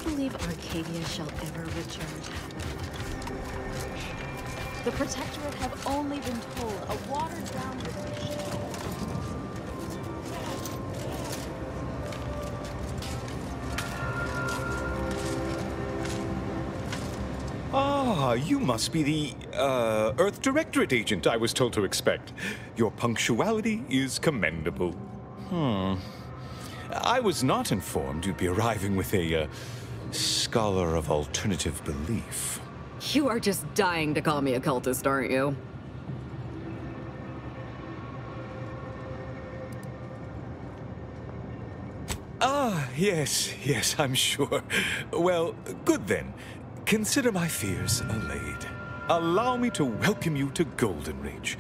believe Arcadia shall ever return to Habitat. The Protectorate have only been told a watered-down rendition. Ah, you must be the, Earth Directorate agent I was told to expect. Your punctuality is commendable. I was not informed you'd be arriving with a, scholar of alternative belief. You are just dying to call me a cultist, aren't you? Ah, yes, I'm sure. Well, good then. Consider my fears allayed. Allow me to welcome you to Golden Ridge.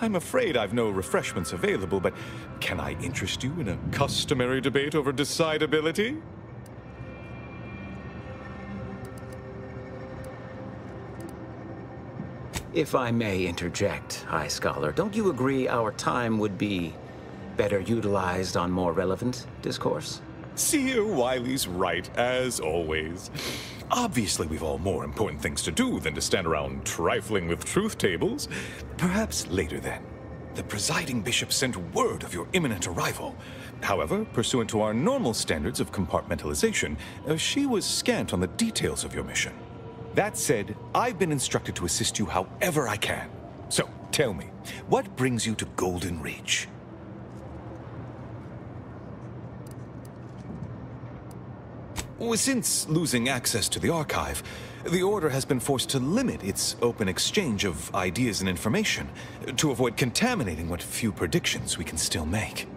I'm afraid I've no refreshments available, but can I interest you in a customary debate over decidability? If I may interject, High Scholar, don't you agree our time would be better utilized on more relevant discourse? Seer Wiley's right, as always. Obviously, we've all more important things to do than to stand around trifling with truth tables. Perhaps later, then. The presiding bishop sent word of your imminent arrival. However, pursuant to our normal standards of compartmentalization, she was scant on the details of your mission. That said, I've been instructed to assist you however I can. So, tell me, what brings you to Golden Ridge? Since losing access to the archive, the Order has been forced to limit its open exchange of ideas and information to avoid contaminating what few predictions we can still make.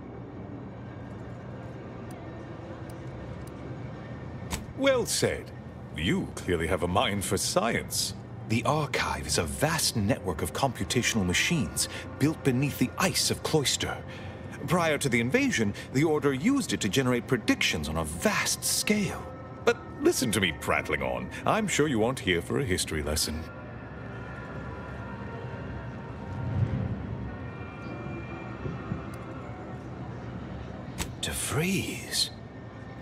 Well said. You clearly have a mind for science. The archive is a vast network of computational machines built beneath the ice of Cloister. Prior to the invasion, the Order used it to generate predictions on a vast scale. But listen to me prattling on. I'm sure you aren't here for a history lesson. DeVries.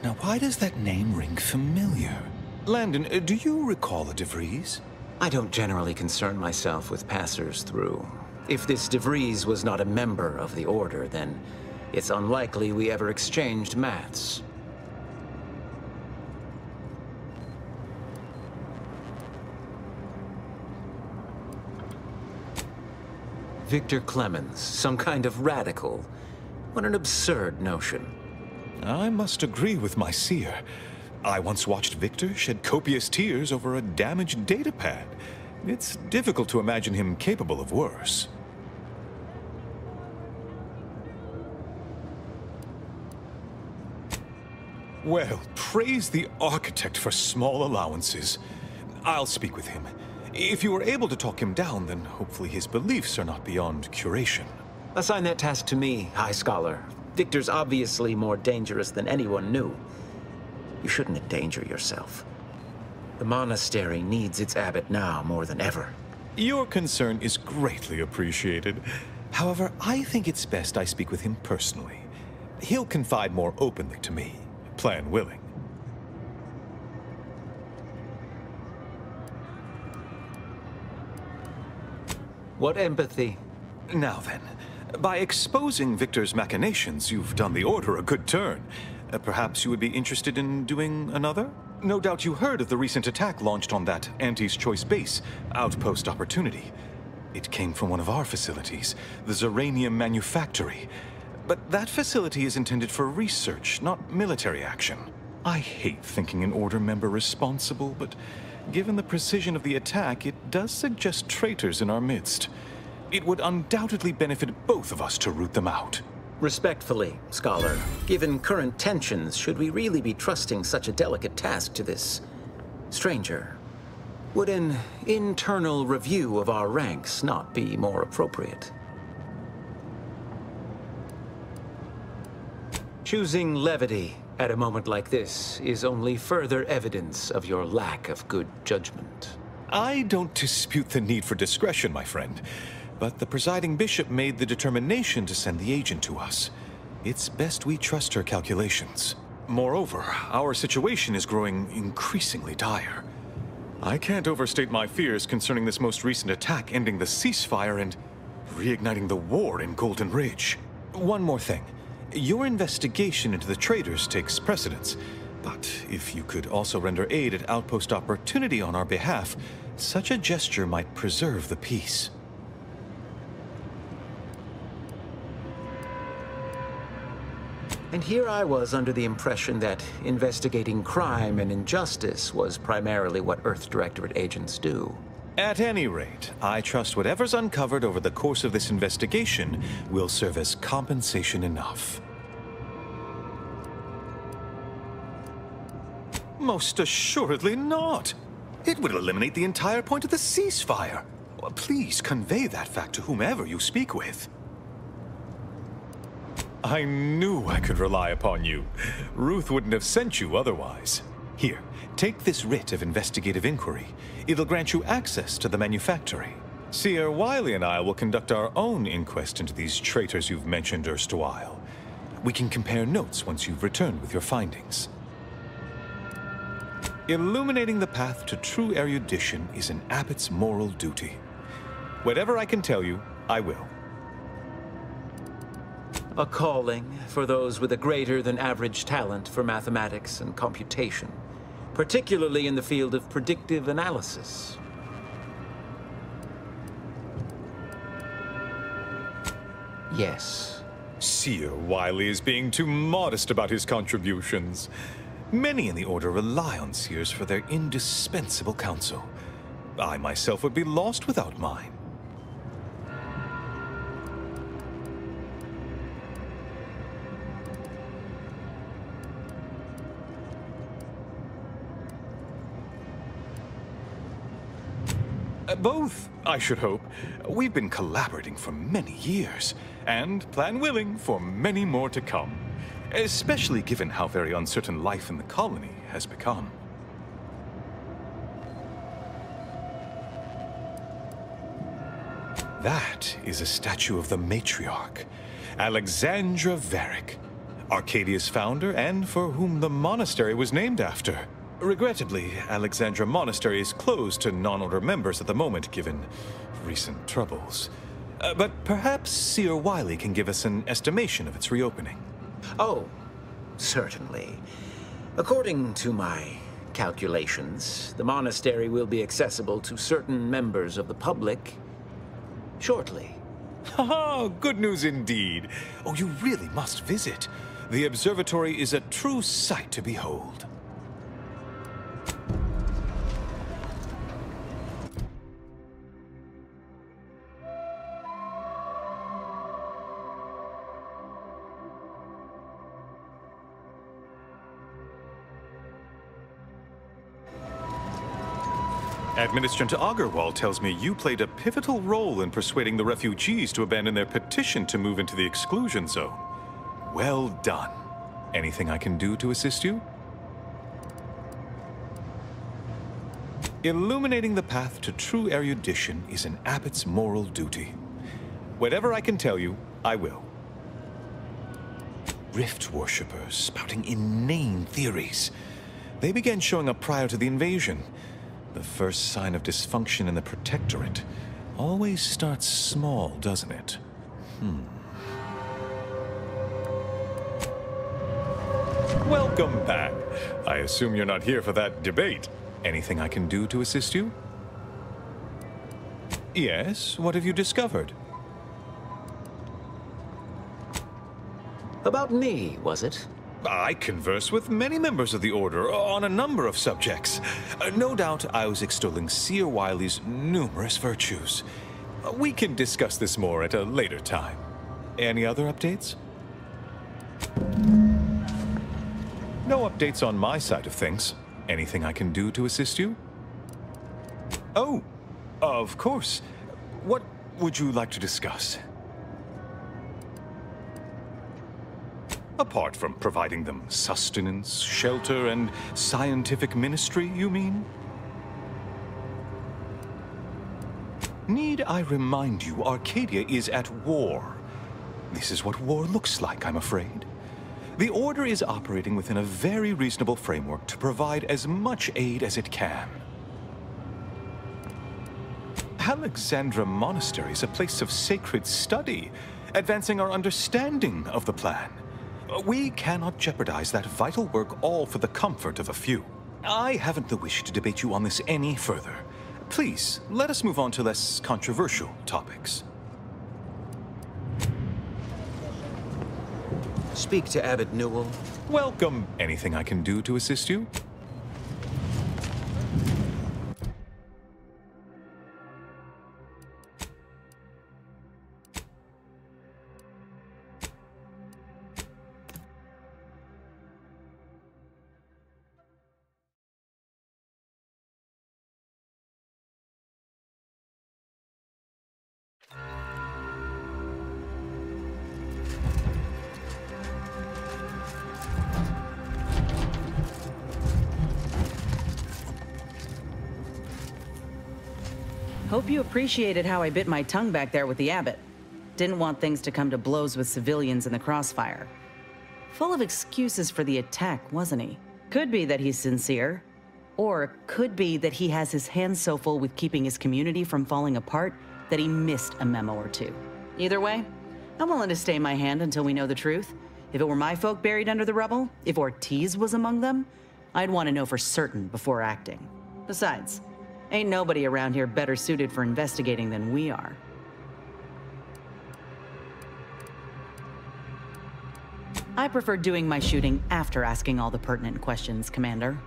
Now, why does that name ring familiar? Landon, do you recall a DeVries? I don't generally concern myself with passers through. If this DeVries was not a member of the Order, then it's unlikely we ever exchanged maths. Victor Clemens, some kind of radical. What an absurd notion. I must agree with my seer. I once watched Victor shed copious tears over a damaged datapad. It's difficult to imagine him capable of worse. Well, praise the architect for small allowances. I'll speak with him. If you are able to talk him down, then hopefully his beliefs are not beyond curation. Assign that task to me, High Scholar. Victor's obviously more dangerous than anyone knew. You shouldn't endanger yourself. The monastery needs its abbot now more than ever. Your concern is greatly appreciated. However, I think it's best I speak with him personally. He'll confide more openly to me, plan willing. What empathy? Now then, by exposing Victor's machinations, you've done the Order a good turn. Perhaps you would be interested in doing another? No doubt you heard of the recent attack launched on that Anti's Choice base, Outpost Opportunity. It came from one of our facilities, the Zeranium Manufactory. But that facility is intended for research, not military action. I hate thinking an Order member responsible, but given the precision of the attack, it does suggest traitors in our midst. It would undoubtedly benefit both of us to root them out. Respectfully, Scholar, given current tensions, should we really be trusting such a delicate task to this stranger? Would an internal review of our ranks not be more appropriate? Choosing levity at a moment like this is only further evidence of your lack of good judgment. I don't dispute the need for discretion, my friend. But the presiding bishop made the determination to send the agent to us. It's best we trust her calculations. Moreover, our situation is growing increasingly dire. I can't overstate my fears concerning this most recent attack ending the ceasefire and reigniting the war in Golden Ridge. One more thing. Your investigation into the traitors takes precedence, but if you could also render aid at Outpost Opportunity on our behalf, such a gesture might preserve the peace. And here I was under the impression that investigating crime and injustice was primarily what Earth Directorate agents do. At any rate, I trust whatever's uncovered over the course of this investigation will serve as compensation enough. Most assuredly not. It would eliminate the entire point of the ceasefire. Please convey that fact to whomever you speak with. I knew I could rely upon you. Ruth wouldn't have sent you otherwise. Here, take this writ of investigative inquiry. It'll grant you access to the manufactory. Seer Wiley and I will conduct our own inquest into these traitors you've mentioned erstwhile. We can compare notes once you've returned with your findings. Illuminating the path to true erudition is an abbot's moral duty. Whatever I can tell you, I will. A calling for those with a greater than average talent for mathematics and computation, particularly in the field of predictive analysis. Yes. Seer Wiley is being too modest about his contributions. Many in the Order rely on Seers for their indispensable counsel. I myself would be lost without mine. Both, I should hope. We've been collaborating for many years, and, plan willing, for many more to come. Especially given how very uncertain life in the colony has become. That is a statue of the matriarch, Alexandra Varric, Arcadia's founder and for whom the monastery was named after. Regrettably, Alexandra Monastery is closed to non-order members at the moment, given recent troubles. But perhaps Seer Wiley can give us an estimation of its reopening. Oh, certainly. According to my calculations, the monastery will be accessible to certain members of the public shortly. Haha, good news indeed. Oh, you really must visit. The observatory is a true sight to behold. Administrator Agarwal tells me you played a pivotal role in persuading the refugees to abandon their petition to move into the exclusion zone. Well done. Anything I can do to assist you? Illuminating the path to true erudition is an abbot's moral duty. Whatever I can tell you, I will. Rift worshippers spouting inane theories. They began showing up prior to the invasion. The first sign of dysfunction in the Protectorate always starts small, doesn't it? Welcome back. I assume you're not here for that debate. Anything I can do to assist you? Yes, what have you discovered? About me, was it? I converse with many members of the Order on a number of subjects. No doubt I was extolling Seer Wiley's numerous virtues. We can discuss this more at a later time. Any other updates? No updates on my side of things. Anything I can do to assist you? Oh, of course. What would you like to discuss? Apart from providing them sustenance, shelter, and scientific ministry, you mean? Need I remind you, Arcadia is at war. This is what war looks like, I'm afraid. The Order is operating within a very reasonable framework to provide as much aid as it can. Alexandra Monastery is a place of sacred study, advancing our understanding of the plan. We cannot jeopardize that vital work all for the comfort of a few. I haven't the wish to debate you on this any further. Please, let us move on to less controversial topics. Speak to Abbot Newell. Welcome. Anything I can do to assist you? Hope you appreciated how I bit my tongue back there with the abbot. Didn't want things to come to blows with civilians in the crossfire. Full of excuses for the attack, wasn't he? Could be that he's sincere. Or could be that he has his hands so full with keeping his community from falling apart that he missed a memo or two. Either way, I'm willing to stay my hand until we know the truth. If it were my folk buried under the rubble, if Ortiz was among them, I'd want to know for certain before acting. Besides, ain't nobody around here better suited for investigating than we are. I prefer doing my shooting after asking all the pertinent questions, Commander.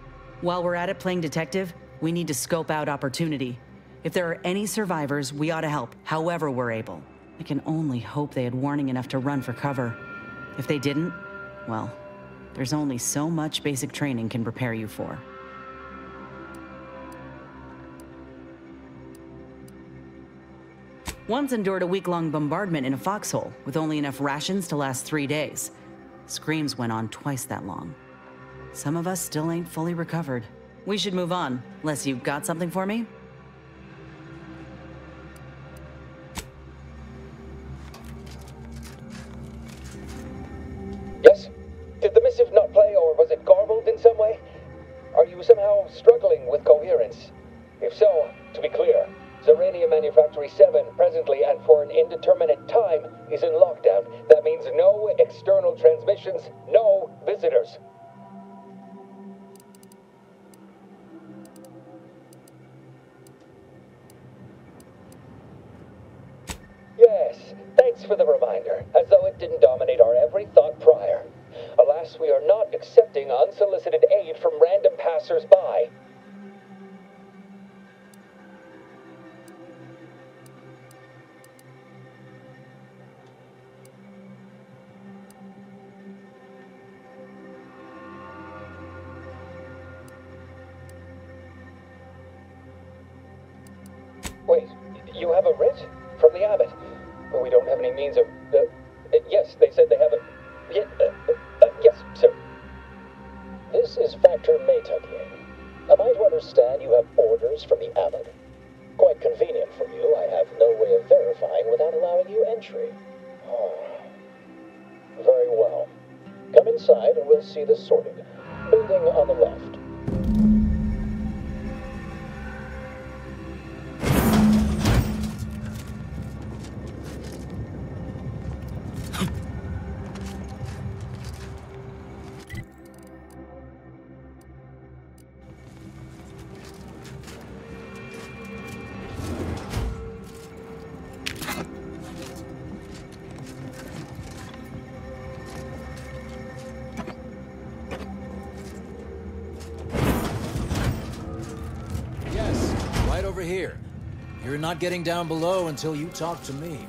While we're at it playing detective, we need to scope out opportunity. If there are any survivors, we ought to help, however we're able. I can only hope they had warning enough to run for cover. If they didn't, well, there's only so much basic training can prepare you for. Once endured a week-long bombardment in a foxhole with only enough rations to last 3 days. Screams went on twice that long. Some of us still ain't fully recovered. We should move on, unless you got something for me? Yes? Did the missive not play, or was it garbled in some way? Are you somehow struggling with coherence? If so, to be clear, Zerania Manufactory 7 presently and for an indeterminate time is in lockdown. That means no external transmissions, no visitors. Yes, thanks for the reminder, as though it didn't dominate our every thought prior. Alas, we are not accepting unsolicited aid from random passers-by. Wait, you have a writ? From the abbot? But we don't have any means of... yes, they said they have a... yes, sir. This is Factor Maytugian. Am I to understand you have orders from the abbot? Quite convenient for you. I have no way of verifying without allowing you entry. Oh. Very well. Come inside and we'll see this sorted. Building on the left. Over here. You're not getting down below until you talk to me.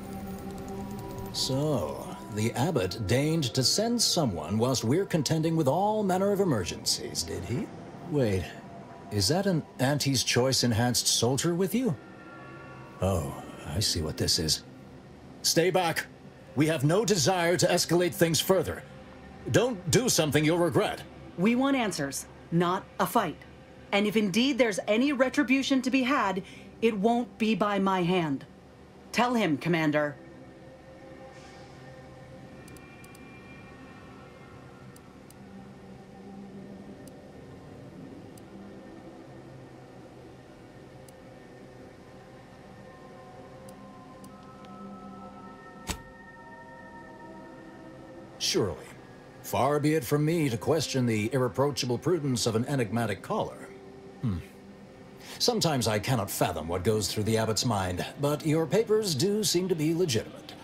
So, the abbot deigned to send someone whilst we're contending with all manner of emergencies, did he? Wait, is that an Auntie's Choice enhanced soldier with you? Oh, I see what this is. Stay back. We have no desire to escalate things further. Don't do something you'll regret. We want answers, not a fight. And if indeed there's any retribution to be had, it won't be by my hand. Tell him, Commander. Surely. Far be it from me to question the irreproachable prudence of an enigmatic caller. Sometimes I cannot fathom what goes through the abbot's mind, but your papers do seem to be legitimate.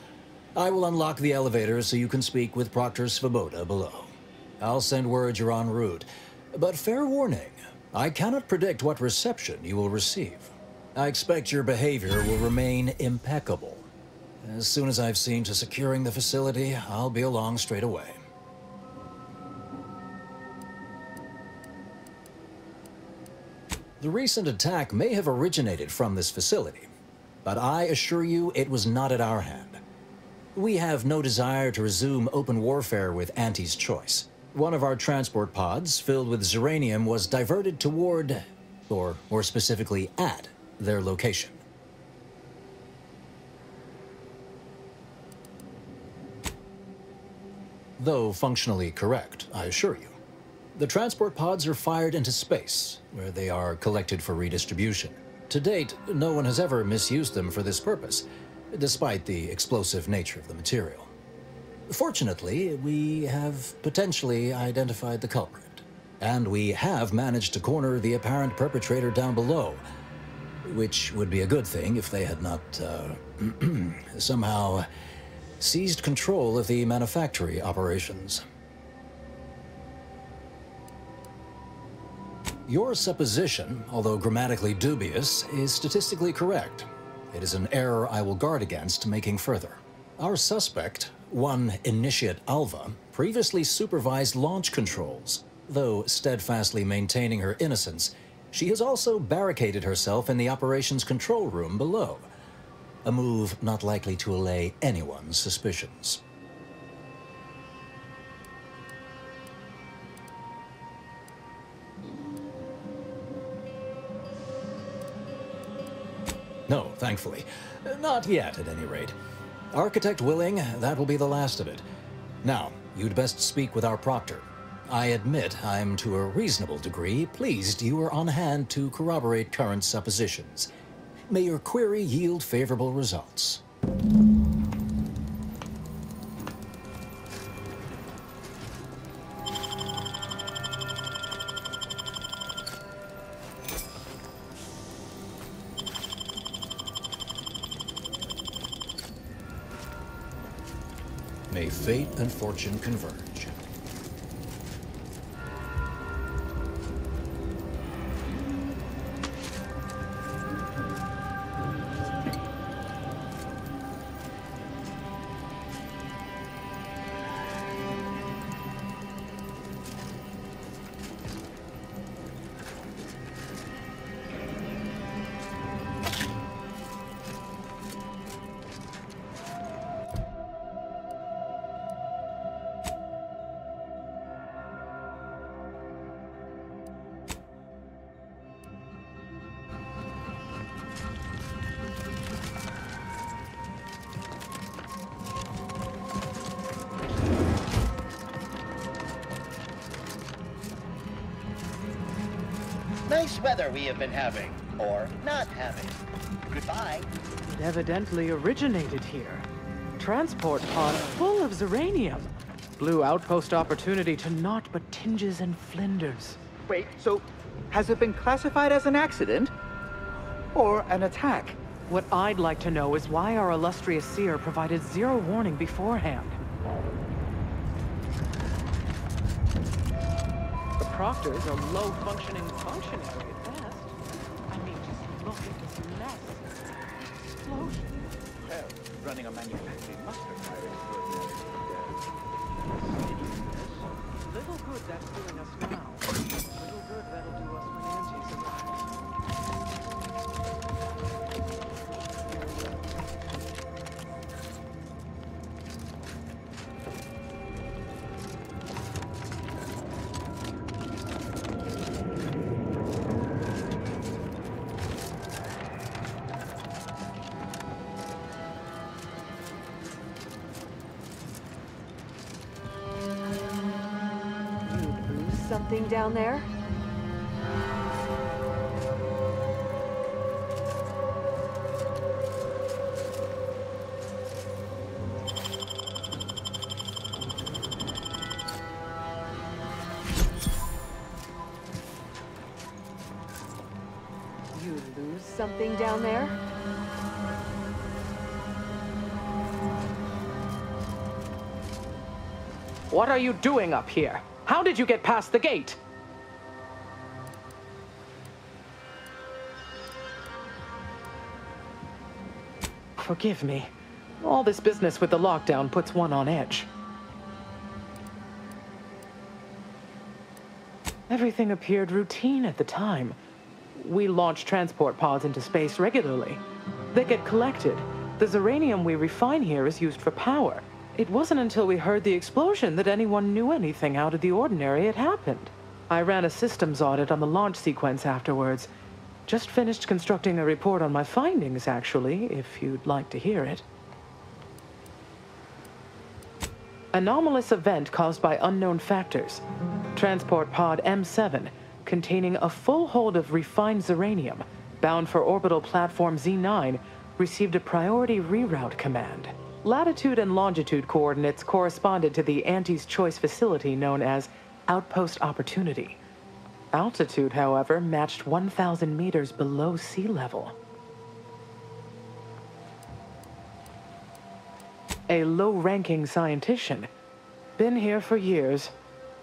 I will unlock the elevator so you can speak with Proctor Svoboda below. I'll send word you're en route, but fair warning, I cannot predict what reception you will receive. I expect your behavior will remain impeccable. As soon as I've seen to securing the facility, I'll be along straight away. The recent attack may have originated from this facility, but I assure you it was not at our hand. We have no desire to resume open warfare with Auntie's Choice. One of our transport pods, filled with Zeranium, was diverted toward, or more specifically at, their location. Though functionally correct, I assure you. The transport pods are fired into space, where they are collected for redistribution. To date, no one has ever misused them for this purpose, despite the explosive nature of the material. Fortunately, we have potentially identified the culprit, and we have managed to corner the apparent perpetrator down below, which would be a good thing if they had not, somehow seized control of the manufactory operations. Your supposition, although grammatically dubious, is statistically correct. It is an error I will guard against making further. Our suspect, one Initiate Alva, previously supervised launch controls. Though steadfastly maintaining her innocence, she has also barricaded herself in the operations control room below. A move not likely to allay anyone's suspicions. No, thankfully. Not yet, at any rate. Architect willing, that will be the last of it. Now, you'd best speak with our proctor. I admit I'm to a reasonable degree pleased you are on hand to corroborate current suppositions. May your query yield favorable results. May fate and fortune converge. Nice weather we have been having, or not having. Goodbye. It evidently originated here. Transport pod full of Zeranium. Blue outpost opportunity to naught but tinges and flinders. Wait, so has it been classified as an accident? Or an attack? What I'd like to know is why our illustrious seer provided zero warning beforehand. The proctors are low-functioning functionary at best. I mean, just look at this mess. Explosion. Well, running a manufacturing must require extraordinary Little good that's doing us now. Little good that'll do us when Auntie's arrives. Something down there? something down there? What are you doing up here? How did you get past the gate? Forgive me. All this business with the lockdown puts one on edge. Everything appeared routine at the time. We launch transport pods into space regularly. They get collected. The Zeranium we refine here is used for power. It wasn't until we heard the explosion that anyone knew anything out of the ordinary had happened. I ran a systems audit on the launch sequence afterwards. Just finished constructing a report on my findings, actually, if you'd like to hear it. Anomalous event caused by unknown factors. Transport pod M7, containing a full hold of refined Zeranium, bound for orbital platform Z9, received a priority reroute command. Latitude and longitude coordinates corresponded to the Anti's Choice facility known as Outpost Opportunity. Altitude, however, matched 1,000 meters below sea level. A low-ranking scientician. Been here for years.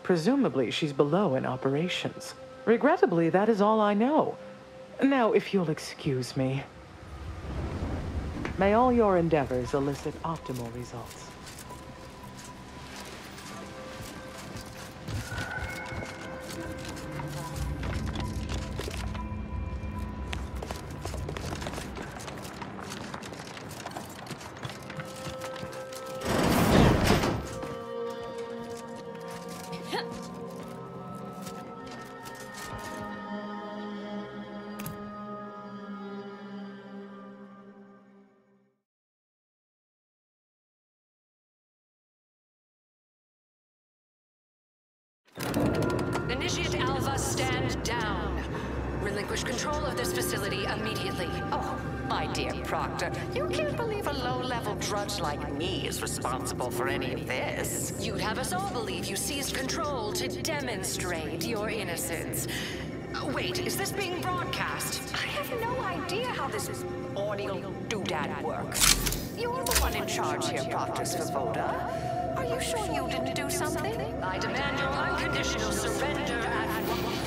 Presumably, she's below in operations. Regrettably, that is all I know. Now, if you'll excuse me. May all your endeavors elicit optimal results. Initiate Alva, stand down. Relinquish control of this facility immediately. Oh, my dear Proctor, you can't believe a low-level drudge like me is responsible for any of this. You'd have us all believe you seized control to demonstrate your innocence. Wait, is this being broadcast? I have no idea how this audio doodad works. You're the one in charge here, Proctor Svoboda. Are you sure you didn't do something? I demand your unconditional surrender at once.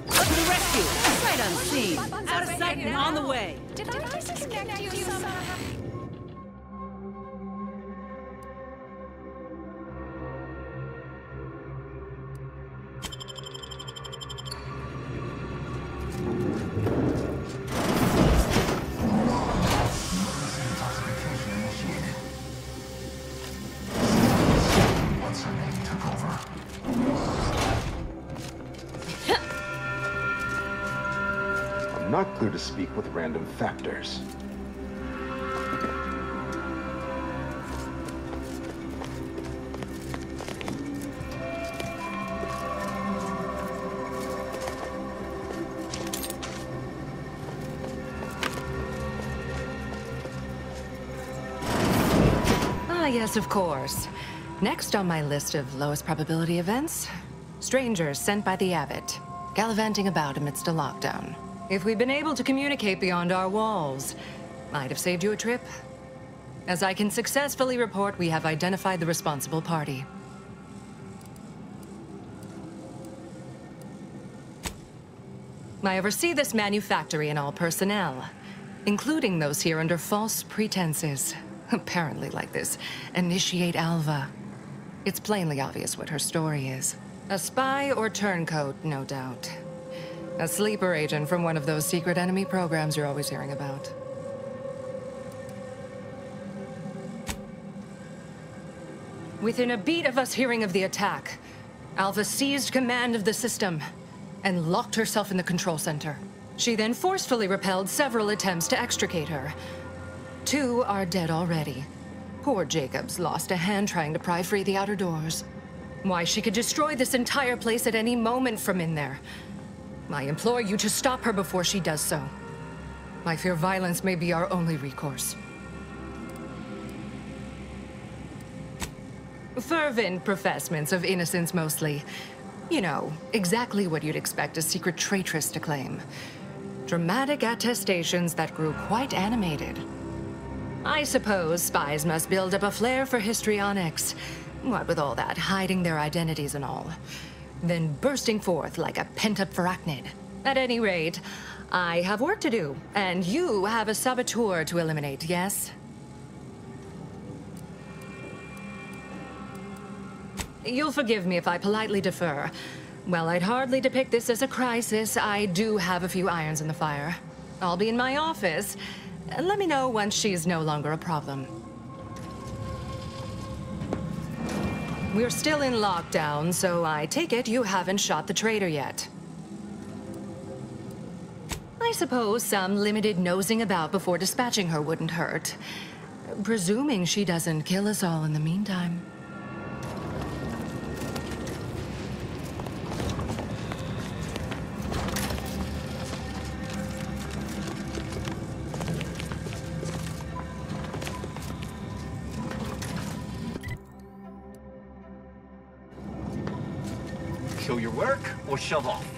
To the rescue! Sight unseen! Out of sight and on the way! Did I disconnect you somehow? Not clear to speak with random factors. Ah, yes, of course. Next on my list of lowest probability events, strangers sent by the Abbot, gallivanting about amidst a lockdown. If we'd been able to communicate beyond our walls, might have saved you a trip. As I can successfully report, we have identified the responsible party. I oversee this manufactory and all personnel, including those here under false pretenses. Apparently like this, Initiate Alva. It's plainly obvious what her story is. A spy or turncoat, no doubt. A sleeper agent from one of those secret enemy programs you're always hearing about. Within a beat of us hearing of the attack, Alva seized command of the system and locked herself in the control center. She then forcefully repelled several attempts to extricate her. 2 are dead already. Poor Jacobs lost a hand trying to pry free the outer doors. Why, she could destroy this entire place at any moment from in there. I implore you to stop her before she does so. I fear violence may be our only recourse. Fervent professions of innocence mostly. You know, exactly what you'd expect a secret traitress to claim. Dramatic attestations that grew quite animated. I suppose spies must build up a flair for histrionics. What with all that, hiding their identities and all. Then bursting forth like a pent-up arachnid. At any rate, I have work to do, and you have a saboteur to eliminate, yes? You'll forgive me if I politely defer. While I'd hardly depict this as a crisis, I do have a few irons in the fire. I'll be in my office. Let me know once she's no longer a problem. We're still in lockdown, so I take it you haven't shot the traitor yet. I suppose some limited nosing about before dispatching her wouldn't hurt. Presuming she doesn't kill us all in the meantime. Kill your work or shove off.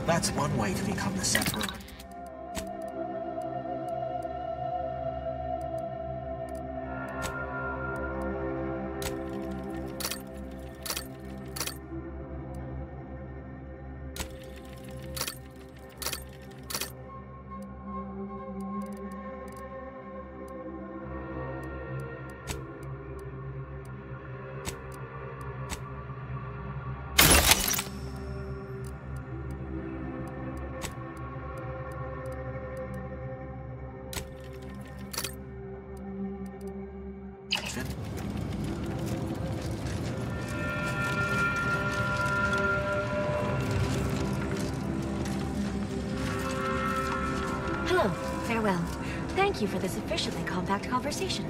That's one way to become the Separate. Farewell. Thank you for this efficiently compact conversation.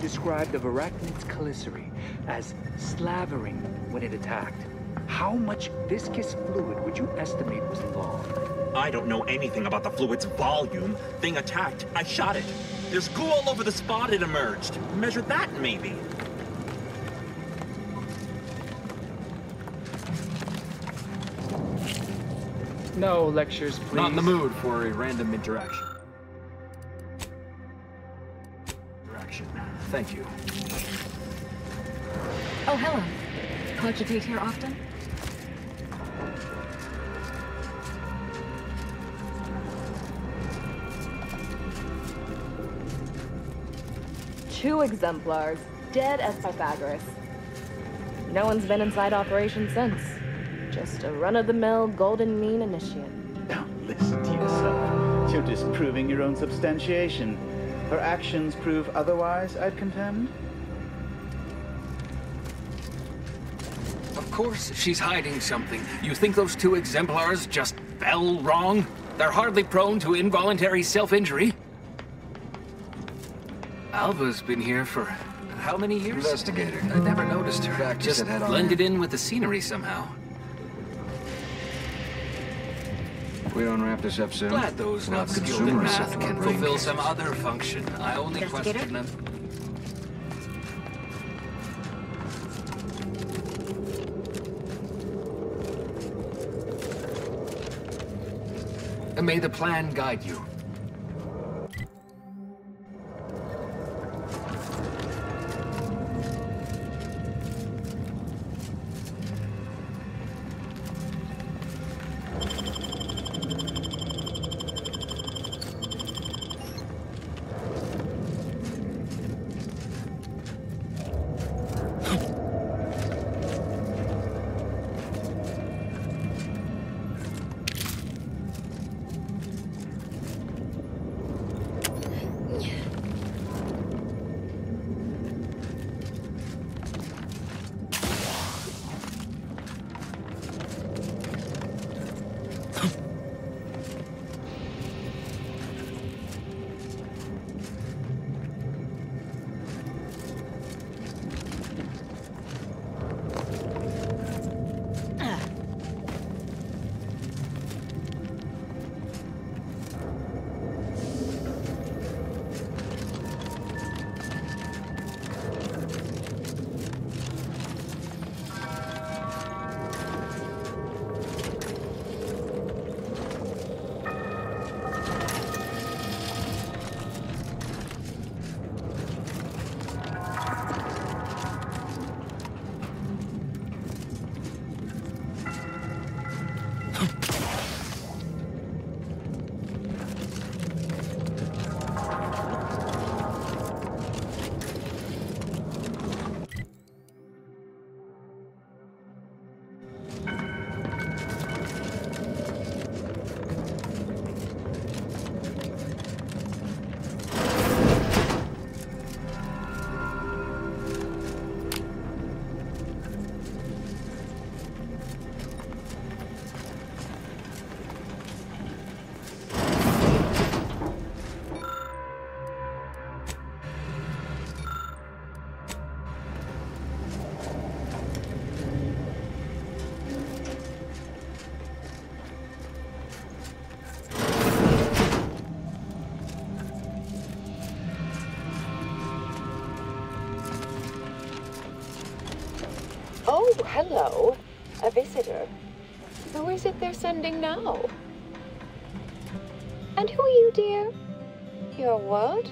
Described of Arachnid's Calicere as slavering when it attacked. How much viscous fluid would you estimate was involved? I don't know anything about the fluid's volume. Thing attacked. I shot it. There's goo all over the spot it emerged. Measure that, maybe. No lectures, please. Not in the mood for a random interaction. Thank you. Oh, hello. Cogitate here often? Two exemplars, dead as Pythagoras. No one's been inside operation since. Just a run-of-the-mill golden mean initiate. Now listen to yourself. You're disproving your own substantiation. Her actions prove otherwise, I'd contend. Of course she's hiding something. You think those two exemplars just fell wrong? They're hardly prone to involuntary self-injury. Alva's been here for how many years? Investigator. I never noticed her. Just blended in with the scenery somehow. We don't wrap this up soon. Glad those not skilled in math can fulfill some other function. I only question them. May the plan guide you. Oh, hello. A visitor. Who is it they're sending now? And who are you, dear? Your what?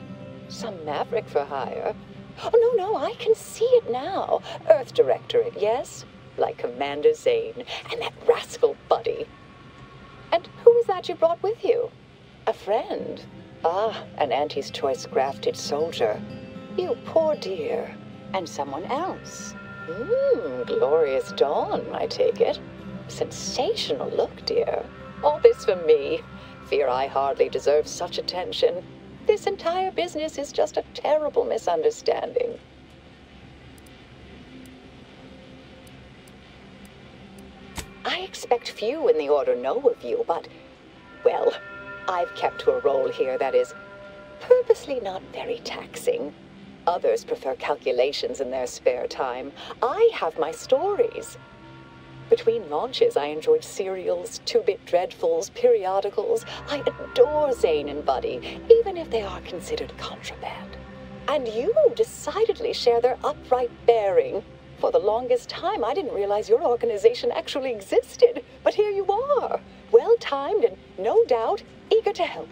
Some maverick for hire. Oh, no, I can see it now. Earth Directorate, yes? Like Commander Zane and that rascal Buddy. And who is that you brought with you? A friend? Ah, an Auntie's Choice grafted soldier. You poor dear. And someone else. Glorious dawn, I take it. Sensational look, dear. All this for me. Fear I hardly deserve such attention. This entire business is just a terrible misunderstanding. I expect few in the Order know of you, but, well, I've kept to a role here that is purposely not very taxing. Others prefer calculations in their spare time. I have my stories. Between launches, I enjoyed serials, 2-bit dreadfuls, periodicals. I adore Zane and Buddy, even if they are considered contraband. And you decidedly share their upright bearing. For the longest time, I didn't realize your organization actually existed. But here you are, well-timed and, no doubt, eager to help.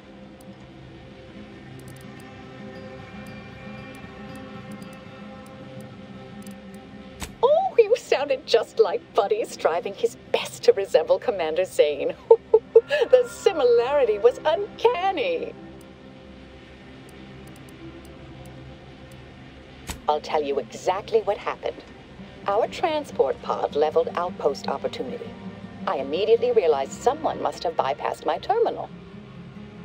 Oh, you sounded just like Buddy, striving his best to resemble Commander Zane. The similarity was uncanny. I'll tell you exactly what happened. Our transport pod leveled outpost opportunity. I immediately realized someone must have bypassed my terminal.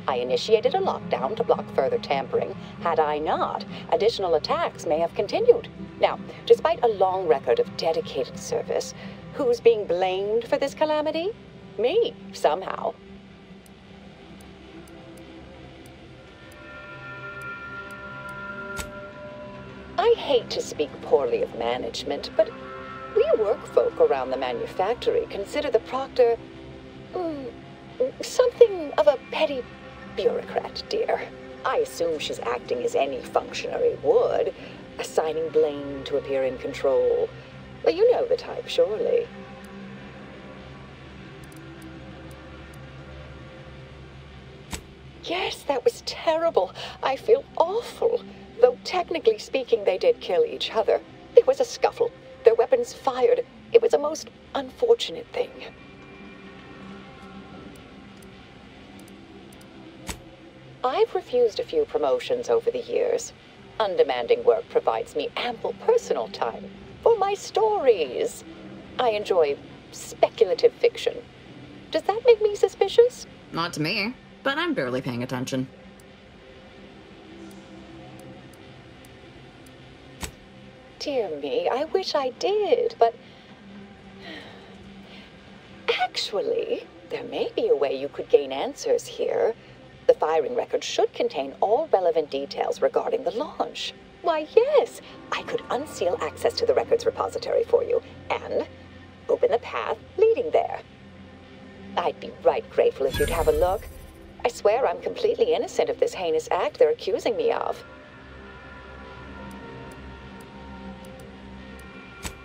I initiated a lockdown to block further tampering. Had I not, additional attacks may have continued. Now, despite a long record of dedicated service, who's being blamed for this calamity? Me, somehow. I hate to speak poorly of management, but we workfolk around the manufactory consider the proctor something of a petty bureaucrat, dear. I assume she's acting as any functionary would, assigning blame to appear in control. Well, you know the type, surely. Yes, that was terrible. I feel awful. Though technically speaking, they did kill each other. There was a scuffle. Their weapons fired. It was a most unfortunate thing. I've refused a few promotions over the years. Undemanding work provides me ample personal time for my stories. I enjoy speculative fiction. Does that make me suspicious? Not to me, but I'm barely paying attention. Dear me, I wish I did, but... Actually, there may be a way you could gain answers here. The firing record should contain all relevant details regarding the launch. Why, yes, I could unseal access to the records repository for you, and open the path leading there. I'd be right grateful if you'd have a look. I swear I'm completely innocent of this heinous act they're accusing me of.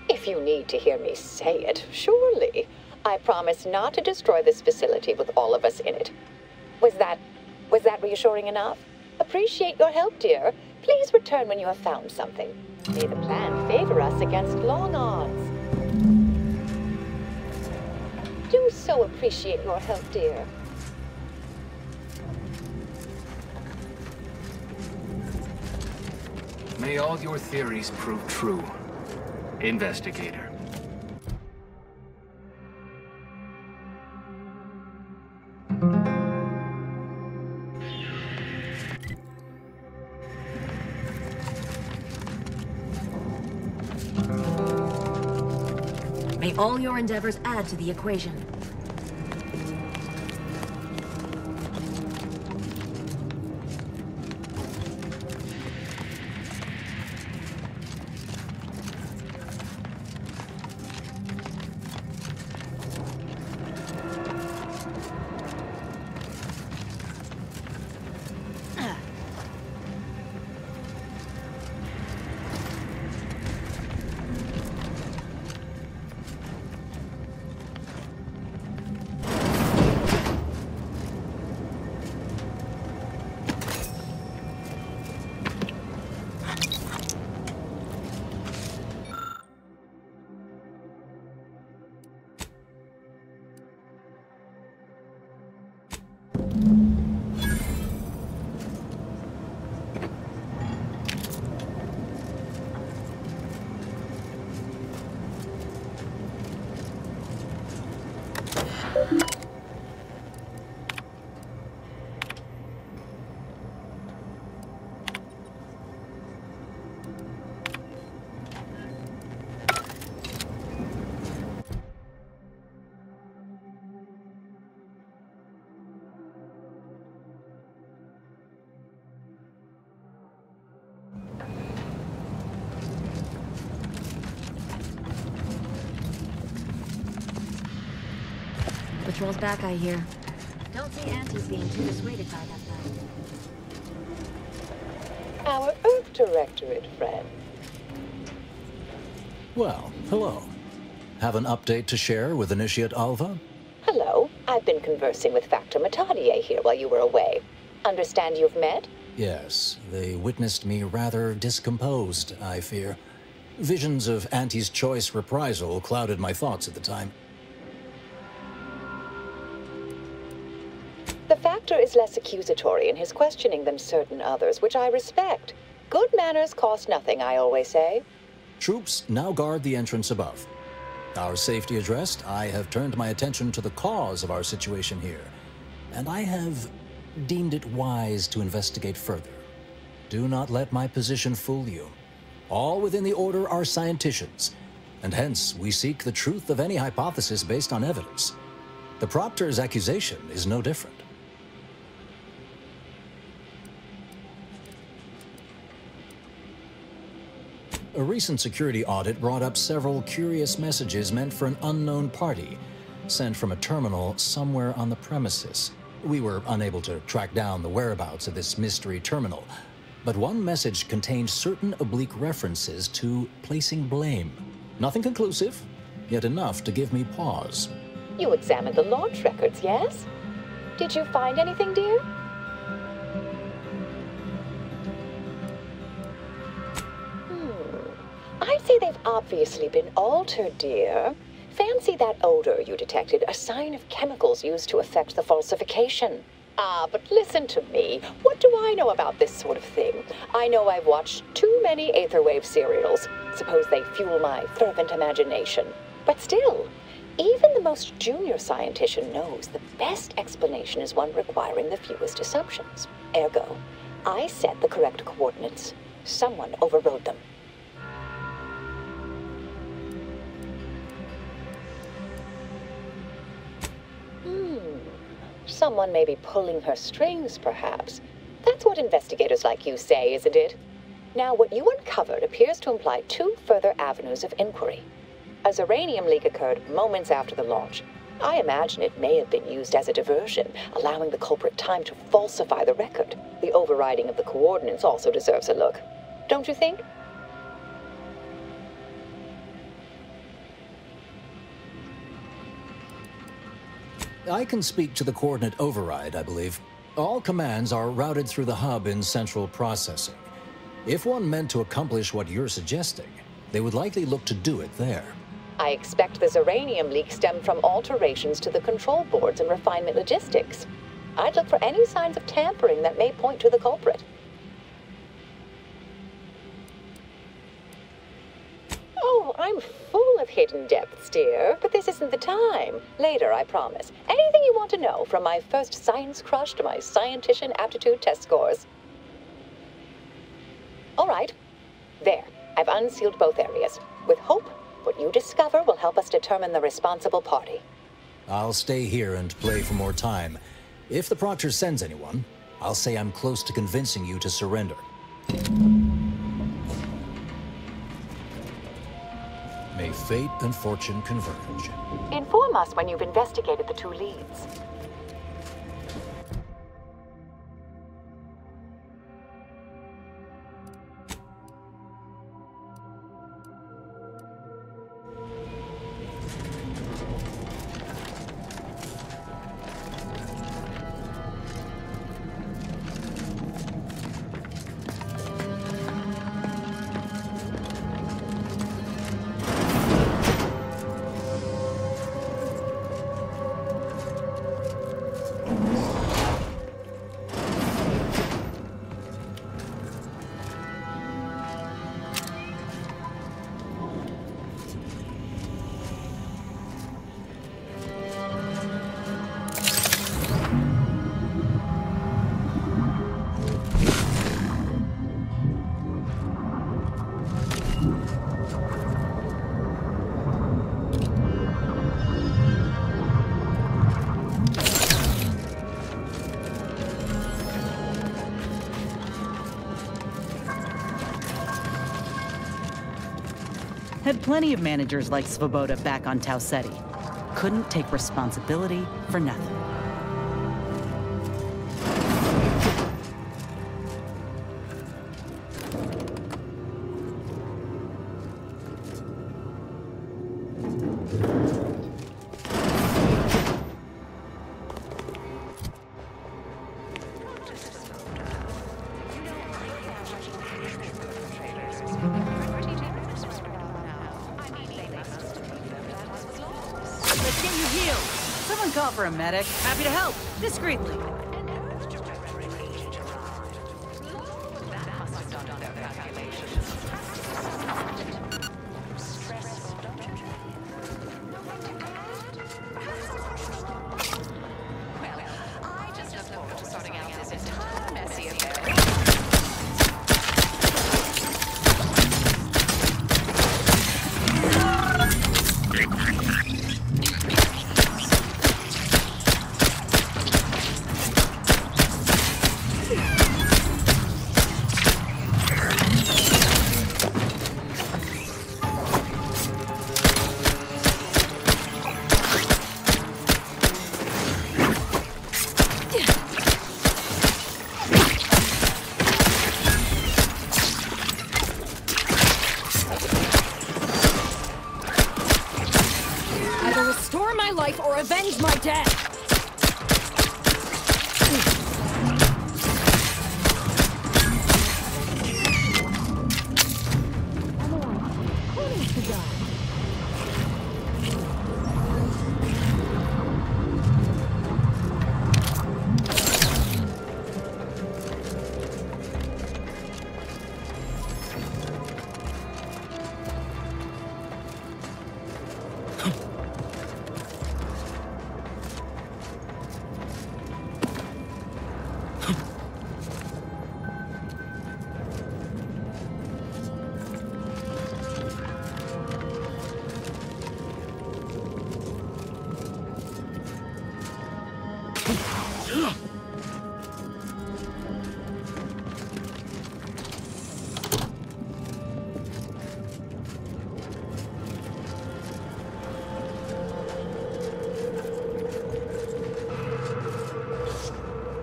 If you need to hear me say it, surely. I promise not to destroy this facility with all of us in it. Was that reassuring enough? Appreciate your help, dear. Please return when you have found something. May the plan favor us against long odds. Do so appreciate your help, dear. May all your theories prove true, Investigator. May all your endeavors add to the equation. Patrol's back, I hear. Don't see Auntie's being too dissuaded by that fact. Our Earth Directorate friend. Well, hello. Have an update to share with Initiate Alva? Hello. I've been conversing with Factor Matadier here while you were away. Understand you've met? Yes, they witnessed me rather discomposed, I fear. Visions of Auntie's Choice reprisal clouded my thoughts at the time. The Factor is less accusatory in his questioning than certain others, which I respect. Good manners cost nothing, I always say. Troops now guard the entrance above. Our safety addressed, I have turned my attention to the cause of our situation here, and I have deemed it wise to investigate further. Do not let my position fool you. All within the Order are scienticians, and hence we seek the truth of any hypothesis based on evidence. The Proctor's accusation is no different. A recent security audit brought up several curious messages meant for an unknown party, sent from a terminal somewhere on the premises. We were unable to track down the whereabouts of this mystery terminal, but one message contained certain oblique references to placing blame. Nothing conclusive, yet enough to give me pause. You examined the launch records, yes? Did you find anything, dear? I'd say they've obviously been altered, dear. Fancy that odor you detected, a sign of chemicals used to effect the falsification. But listen to me. What do I know about this sort of thing? I know I've watched too many Aetherwave serials. Suppose they fuel my fervent imagination. But still, even the most junior scientician knows the best explanation is one requiring the fewest assumptions. Ergo, I set the correct coordinates. Someone overrode them. Someone may be pulling her strings, perhaps. That's what investigators like you say, isn't it? Now, what you uncovered appears to imply two further avenues of inquiry. A Zeranium leak occurred moments after the launch. I imagine it may have been used as a diversion, allowing the culprit time to falsify the record. The overriding of the coordinates also deserves a look. Don't you think? I can speak to the coordinate override, I believe. All commands are routed through the hub in central processing. If one meant to accomplish what you're suggesting, they would likely look to do it there. I expect the Zeranium leak stemmed from alterations to the control boards and refinement logistics. I'd look for any signs of tampering that may point to the culprit. Oh, I'm full of hidden depths, dear, but this isn't the time. Later, I promise. Anything you want to know, from my first science crush to my scientician aptitude test scores. All right. There. I've unsealed both areas. With hope, what you discover will help us determine the responsible party. I'll stay here and play for more time. If the Proctor sends anyone, I'll say I'm close to convincing you to surrender. May fate and fortune converge. Inform us when you've investigated the two leads. Had plenty of managers like Svoboda back on Tau Ceti. couldn't take responsibility for nothing. Let's get you healed. Someone call for a medic. Happy to help, discreetly. I just look forward to sorting out this entire messy affair. Either restore my life or avenge my death!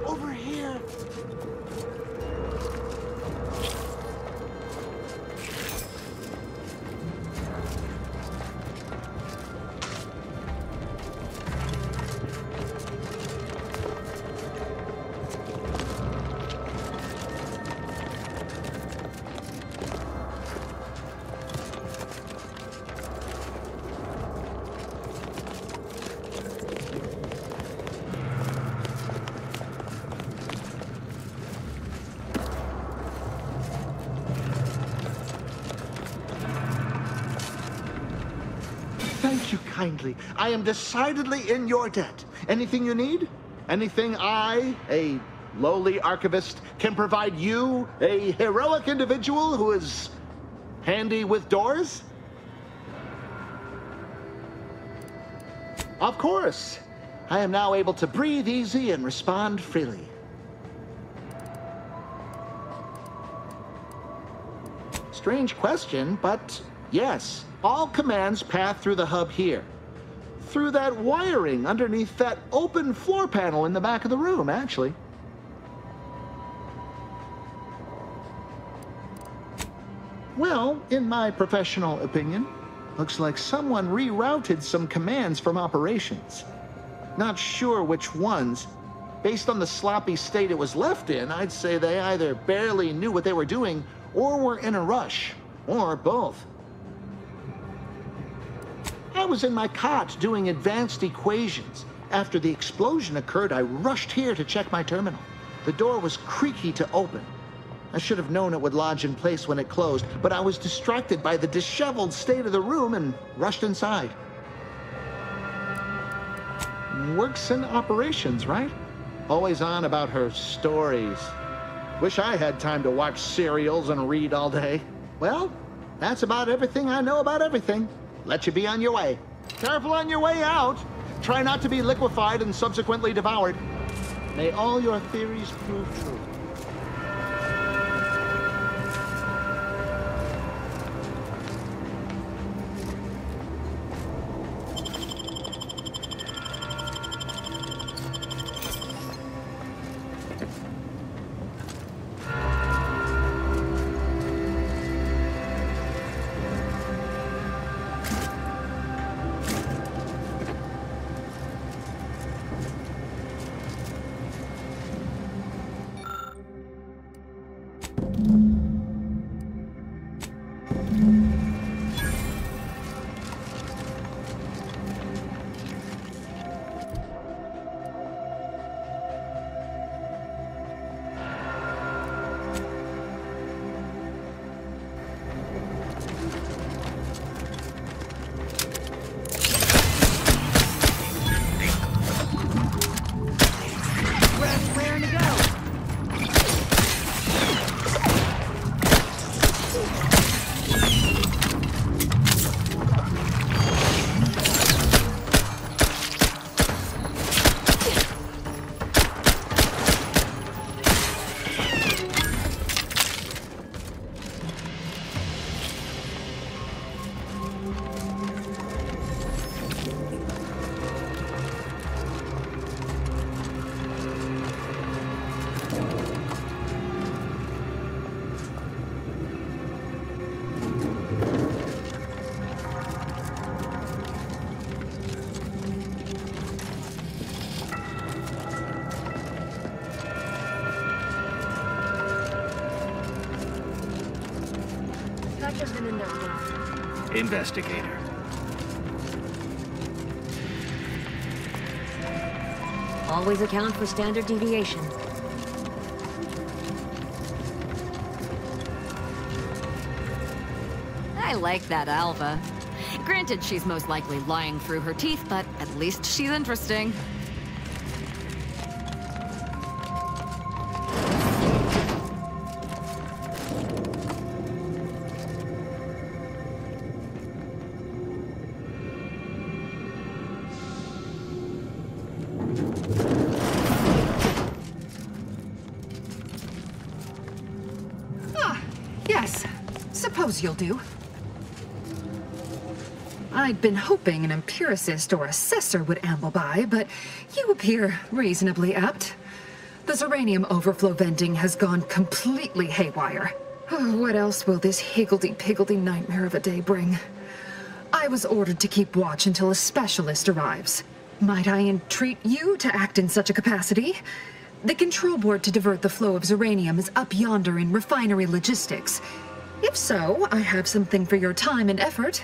Over here. Thank you kindly. I am decidedly in your debt. Anything you need? Anything I, a lowly archivist, can provide you, a heroic individual who is handy with doors? Of course. I am now able to breathe easy and respond freely. Strange question, but yes. All commands path through the hub here. Through that wiring underneath that open floor panel in the back of the room, actually. Well, in my professional opinion, looks like someone rerouted some commands from operations. Not sure which ones. Based on the sloppy state it was left in, I'd say they either barely knew what they were doing or were in a rush, or both. I was in my cot doing advanced equations. After the explosion occurred, I rushed here to check my terminal. The door was creaky to open. I should have known it would lodge in place when it closed, but I was distracted by the disheveled state of the room and rushed inside. Works in operations, right? Always on about her stories. Wish I had time to watch serials and read all day. Well, that's about everything I know about everything. Let you be on your way. Careful on your way out. Try not to be liquefied and subsequently devoured. May all your theories prove true. Vector's been in there a while. Investigator. Always account for standard deviation. I like that Alva. Granted, she's most likely lying through her teeth, but at least she's interesting. Yes, suppose you'll do. I'd been hoping an empiricist or assessor would amble by, but you appear reasonably apt. The Zeranium overflow venting has gone completely haywire. Oh, what else will this higgledy-piggledy nightmare of a day bring? I was ordered to keep watch until a specialist arrives. Might I entreat you to act in such a capacity? The control board to divert the flow of Zeranium is up yonder in refinery logistics. If so, I have something for your time and effort.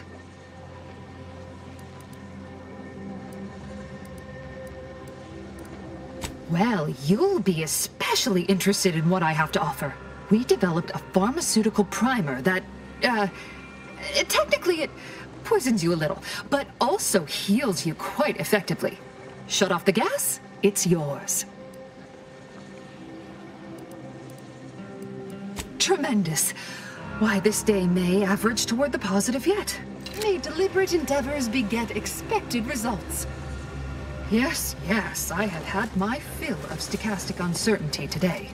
Well, you'll be especially interested in what I have to offer. We developed a pharmaceutical primer that, technically it poisons you a little, but also heals you quite effectively. Shut off the gas, it's yours. Tremendous. Why, this day may average toward the positive yet. May deliberate endeavors beget expected results. Yes, yes, I have had my fill of stochastic uncertainty today.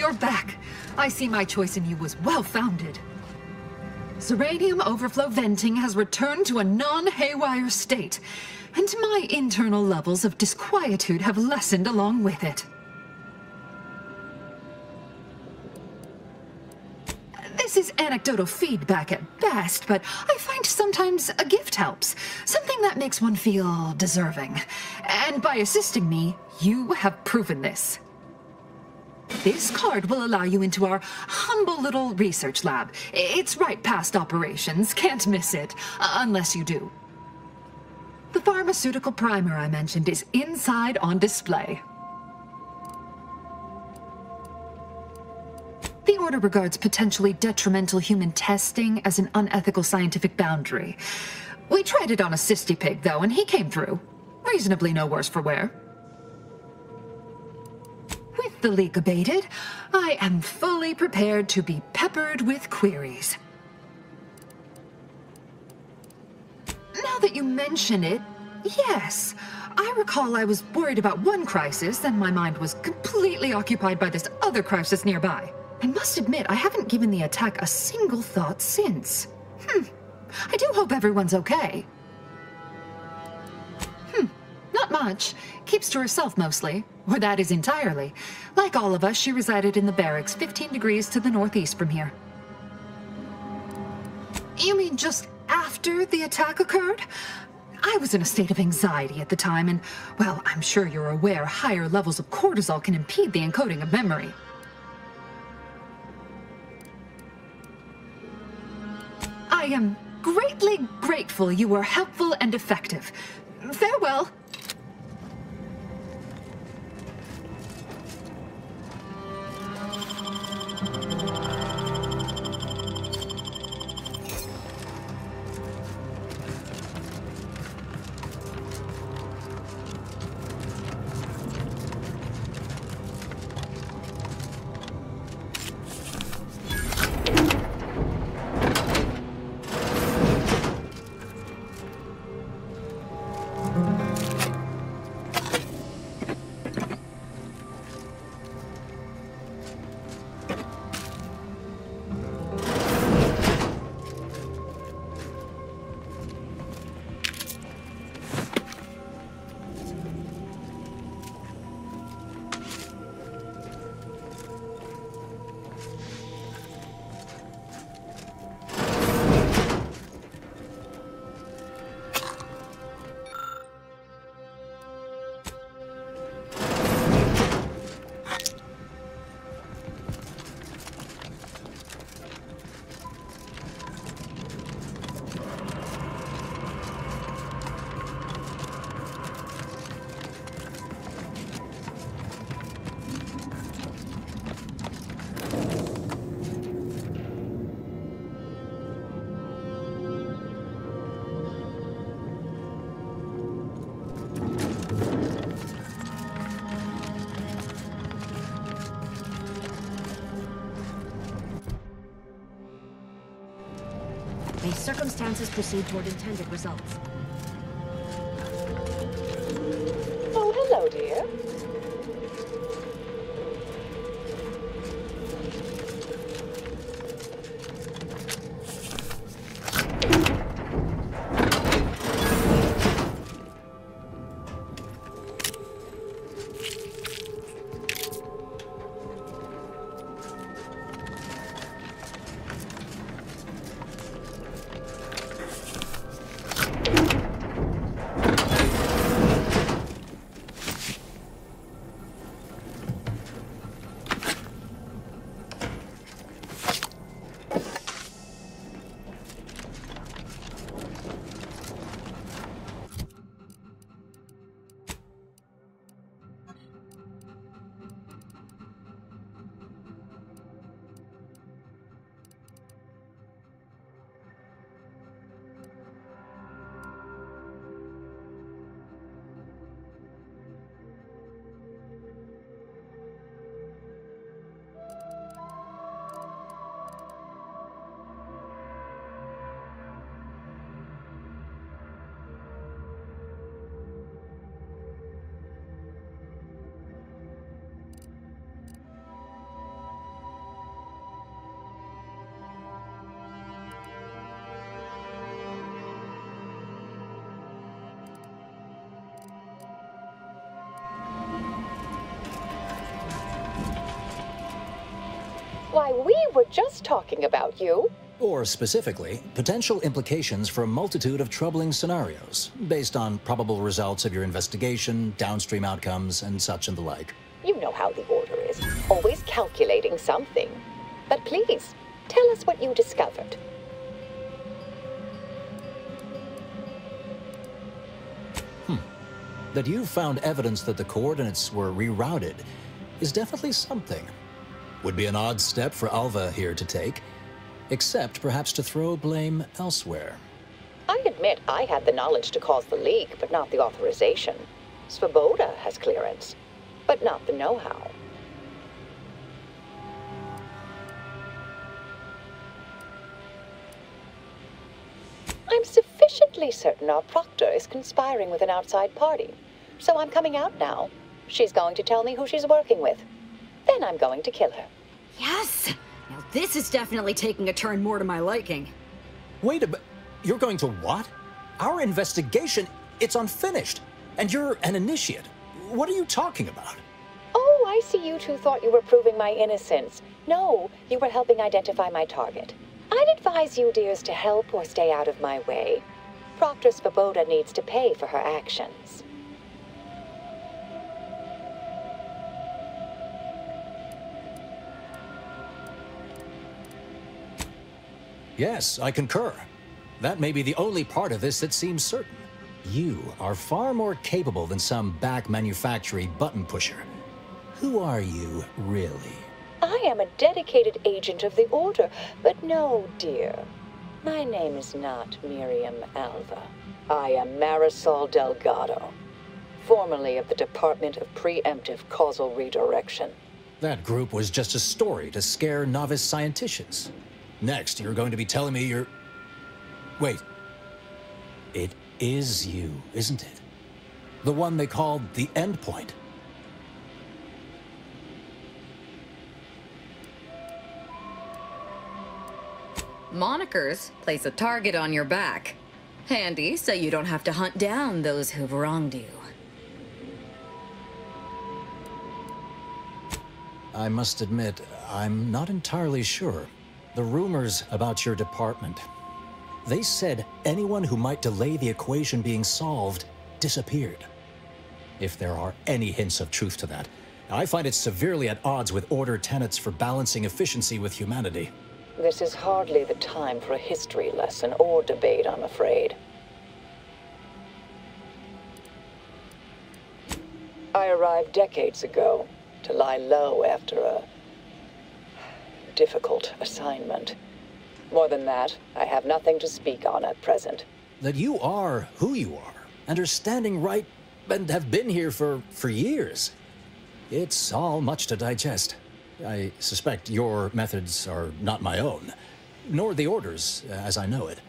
You're back. I see my choice in you was well-founded. Zeranium overflow venting has returned to a non-haywire state, and my internal levels of disquietude have lessened along with it. This is anecdotal feedback at best, but I find sometimes a gift helps. Something that makes one feel deserving. And by assisting me, you have proven this. This card will allow you into our humble little research lab. It's right past operations, can't miss it, unless you do. The pharmaceutical primer I mentioned is inside on display. The Order regards potentially detrimental human testing as an unethical scientific boundary. We tried it on a cysty pig, though, and he came through. Reasonably no worse for wear. With the leak abated, I am fully prepared to be peppered with queries. Now that you mention it, yes. I recall I was worried about one crisis, then my mind was completely occupied by this other crisis nearby. I must admit, I haven't given the attack a single thought since. I do hope everyone's okay. Not much. Keeps to herself mostly. Or that is entirely. Like all of us, she resided in the barracks 15 degrees to the northeast from here. You mean just after the attack occurred? I was in a state of anxiety at the time, and, well, I'm sure you're aware higher levels of cortisol can impede the encoding of memory. I am greatly grateful you were helpful and effective. Farewell. Circumstances proceed toward intended results. Oh, hello, dear. Why, we were just talking about you. Or specifically, potential implications for a multitude of troubling scenarios, based on probable results of your investigation, downstream outcomes, and such and the like. You know how the Order is, always calculating something. But please, tell us what you discovered. That you found evidence that the coordinates were rerouted is definitely something. Would be an odd step for Alva here to take, except perhaps to throw blame elsewhere. I admit I had the knowledge to cause the leak, but not the authorization. Svoboda has clearance, but not the know-how. I'm sufficiently certain our proctor is conspiring with an outside party, so I'm coming out now. She's going to tell me who she's working with. Then I'm going to kill her. Yes! Now this is definitely taking a turn more to my liking. Wait a minute. You're going to what? Our investigation, it's unfinished. And you're an initiate. What are you talking about? Oh, I see you two thought you were proving my innocence. No, you were helping identify my target. I'd advise you dears to help or stay out of my way. Proctor Svoboda needs to pay for her actions. Yes, I concur. That may be the only part of this that seems certain. You are far more capable than some back manufacturing button pusher. Who are you, really? I am a dedicated agent of the Order, but no, dear. My name is not Miriam Alva. I am Marisol Delgado, formerly of the Department of Preemptive Causal Redirection. That group was just a story to scare novice scienticians. Next, you're going to be telling me you're... Wait. It is you, isn't it? The one they called the Endpoint. Monikers place a target on your back. Handy, so you don't have to hunt down those who've wronged you. I must admit, I'm not entirely sure. The rumors about your department. They said anyone who might delay the equation being solved disappeared. If there are any hints of truth to that, I find it severely at odds with Order tenets for balancing efficiency with humanity. This is hardly the time for a history lesson or debate, I'm afraid. I arrived decades ago to lie low after a difficult assignment. More than that, I have nothing to speak on at present. That you are who you are, and are standing right, and have been here for years. It's all much to digest. I suspect your methods are not my own, nor the Order's, as I know it.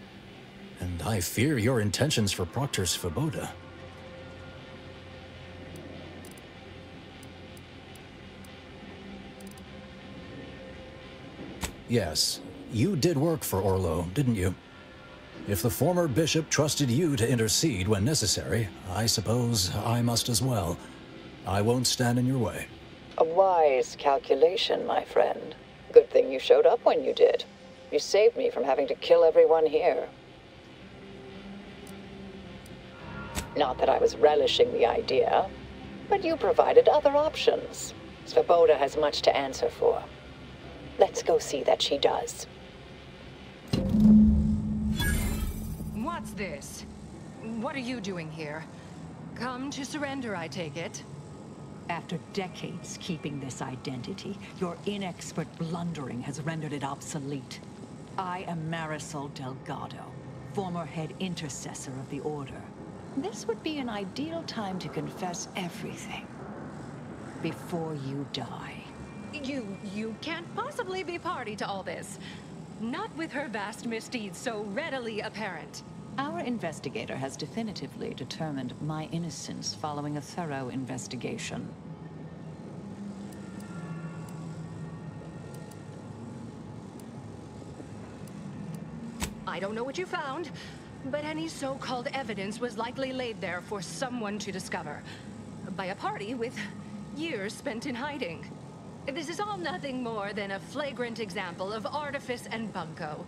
and I fear your intentions for Proctor Svoboda. Yes, you did work for Orlo, didn't you? If the former bishop trusted you to intercede when necessary, I suppose I must as well. I won't stand in your way. A wise calculation, my friend. Good thing you showed up when you did. You saved me from having to kill everyone here. Not that I was relishing the idea, but you provided other options. Svoboda has much to answer for. Let's go see that she does. What's this? What are you doing here? Come to surrender, I take it? After decades keeping this identity, your inexpert blundering has rendered it obsolete. I am Marisol Delgado, former head intercessor of the Order. This would be an ideal time to confess everything before you die. You can't possibly be party to all this. Not with her vast misdeeds so readily apparent. Our investigator has definitively determined my innocence following a thorough investigation. I don't know what you found, but any so-called evidence was likely laid there for someone to discover. By a party with years spent in hiding. This is all nothing more than a flagrant example of artifice and bunco.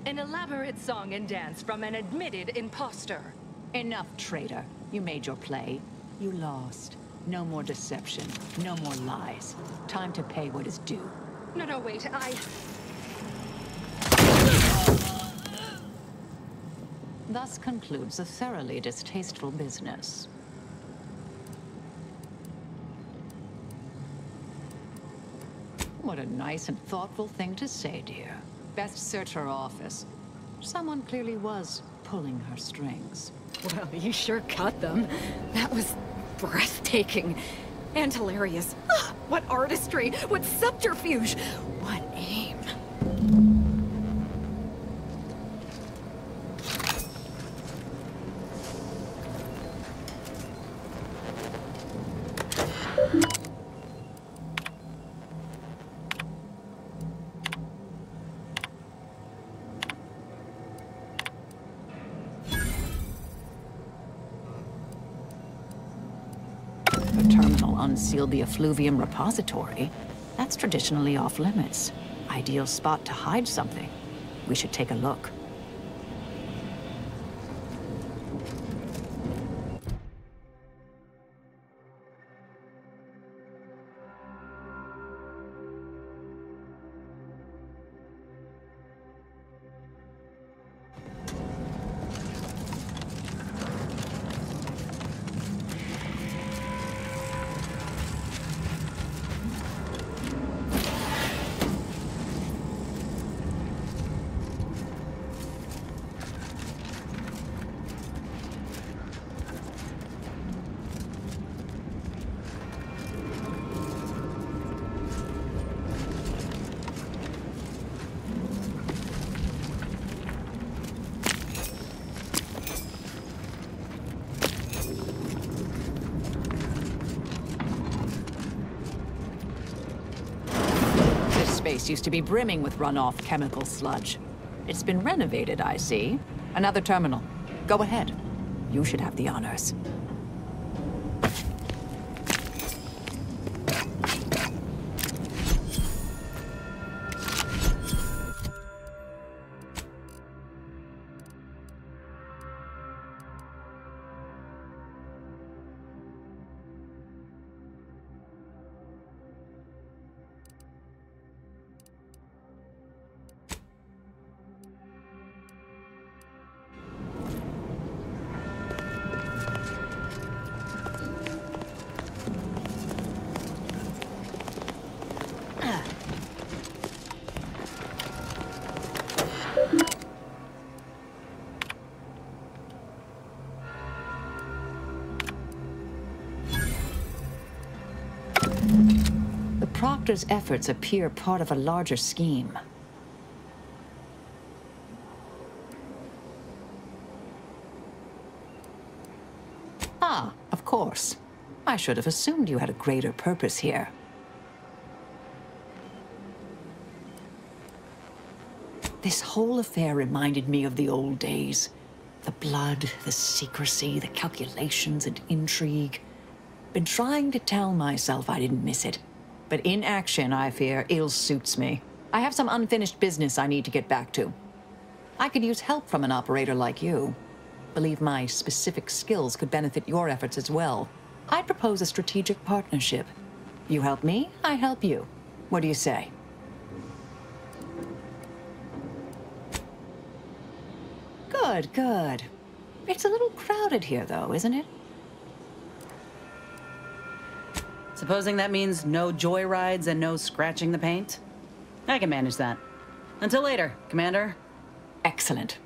An elaborate song and dance from an admitted imposter. Enough, traitor. You made your play. You lost. No more deception. No more lies. Time to pay what is due. No, wait, Thus concludes a thoroughly distasteful business. What a nice and thoughtful thing to say, dear. Best search her office. Someone clearly was pulling her strings. Well, you sure cut them. That was breathtaking and hilarious. Ah, what artistry, what subterfuge, what aim. Unsealed the effluvium repository. That's traditionally off limits. Ideal spot to hide something. We should take a look. Space used to be brimming with runoff chemical sludge. It's been renovated, I see. Another terminal. Go ahead. You should have the honors. Proctor's efforts appear part of a larger scheme. Ah, of course. I should have assumed you had a greater purpose here. This whole affair reminded me of the old days. The blood, the secrecy, the calculations and intrigue. Been trying to tell myself I didn't miss it. But in action, I fear, ill suits me. I have some unfinished business I need to get back to. I could use help from an operator like you. Believe my specific skills could benefit your efforts as well. I'd propose a strategic partnership. You help me, I help you. What do you say? Good, good. It's a little crowded here, though, isn't it? Supposing that means no joyrides and no scratching the paint? I can manage that. Until later, Commander. Excellent.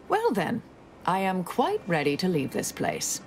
Well then, I am quite ready to leave this place.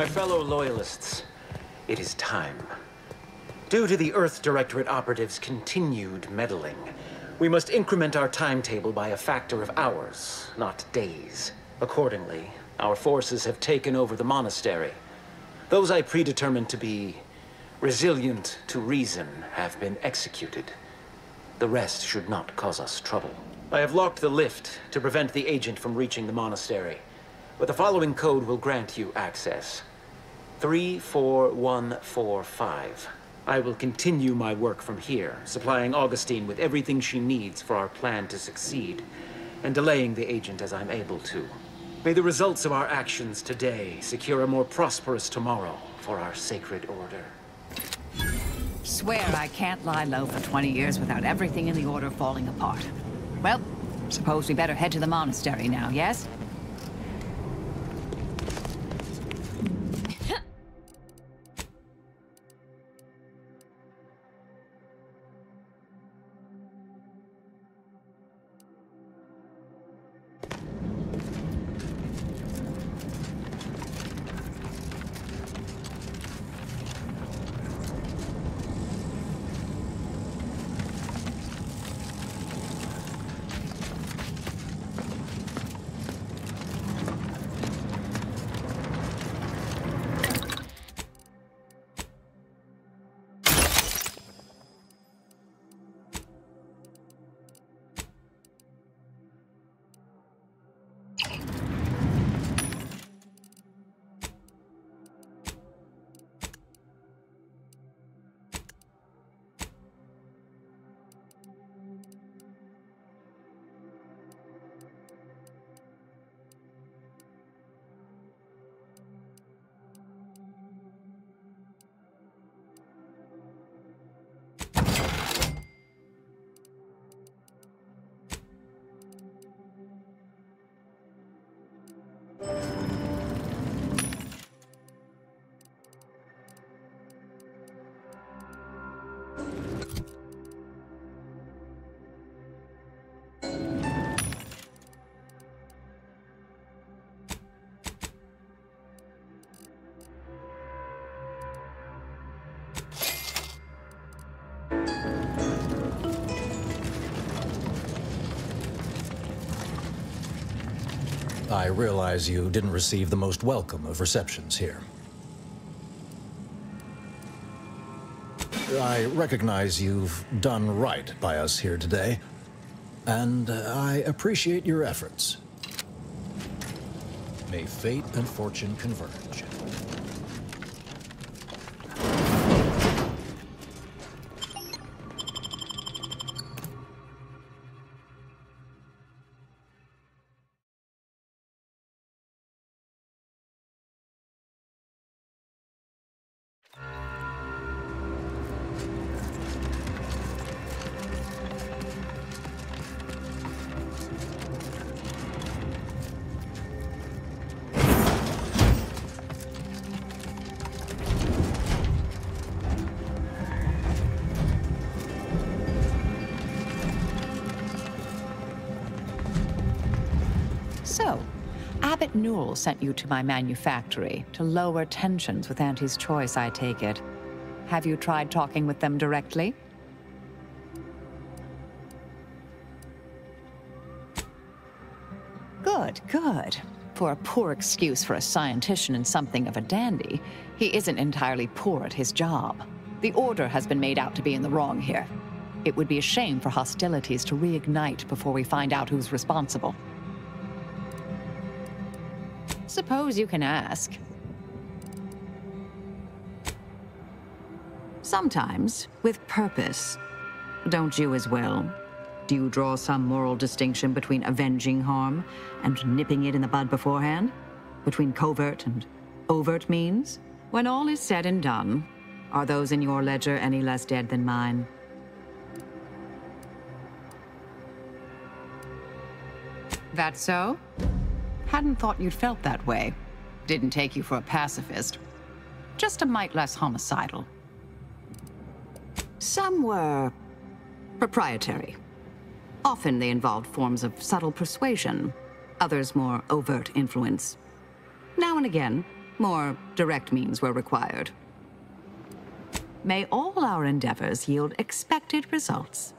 My fellow Loyalists, it is time. Due to the Earth Directorate operatives' continued meddling, we must increment our timetable by a factor of hours, not days. Accordingly, our forces have taken over the monastery. Those I predetermined to be resilient to reason have been executed. The rest should not cause us trouble. I have locked the lift to prevent the agent from reaching the monastery. But the following code will grant you access. 34145. I will continue my work from here, supplying Augustine with everything she needs for our plan to succeed, and delaying the agent as I'm able to. May the results of our actions today secure a more prosperous tomorrow for our sacred order. Swear I can't lie low for 20 years without everything in the Order falling apart. Well, suppose we better head to the monastery now, yes? I realize you didn't receive the most welcome of receptions here. I recognize you've done right by us here today, and I appreciate your efforts. May fate and fortune converge. So, Abbot Newell sent you to my manufactory to lower tensions with Auntie's Choice, I take it. Have you tried talking with them directly? Good, good. For a poor excuse for a scientician and something of a dandy, he isn't entirely poor at his job. The Order has been made out to be in the wrong here. It would be a shame for hostilities to reignite before we find out who's responsible. Suppose you can ask. Sometimes, with purpose. Don't you as well? Do you draw some moral distinction between avenging harm and nipping it in the bud beforehand? Between covert and overt means? When all is said and done, are those in your ledger any less dead than mine? That so? Hadn't thought you'd felt that way. Didn't take you for a pacifist. Just a mite less homicidal. Some were proprietary. Often they involved forms of subtle persuasion, others more overt influence. Now and again, more direct means were required. May all our endeavors yield expected results.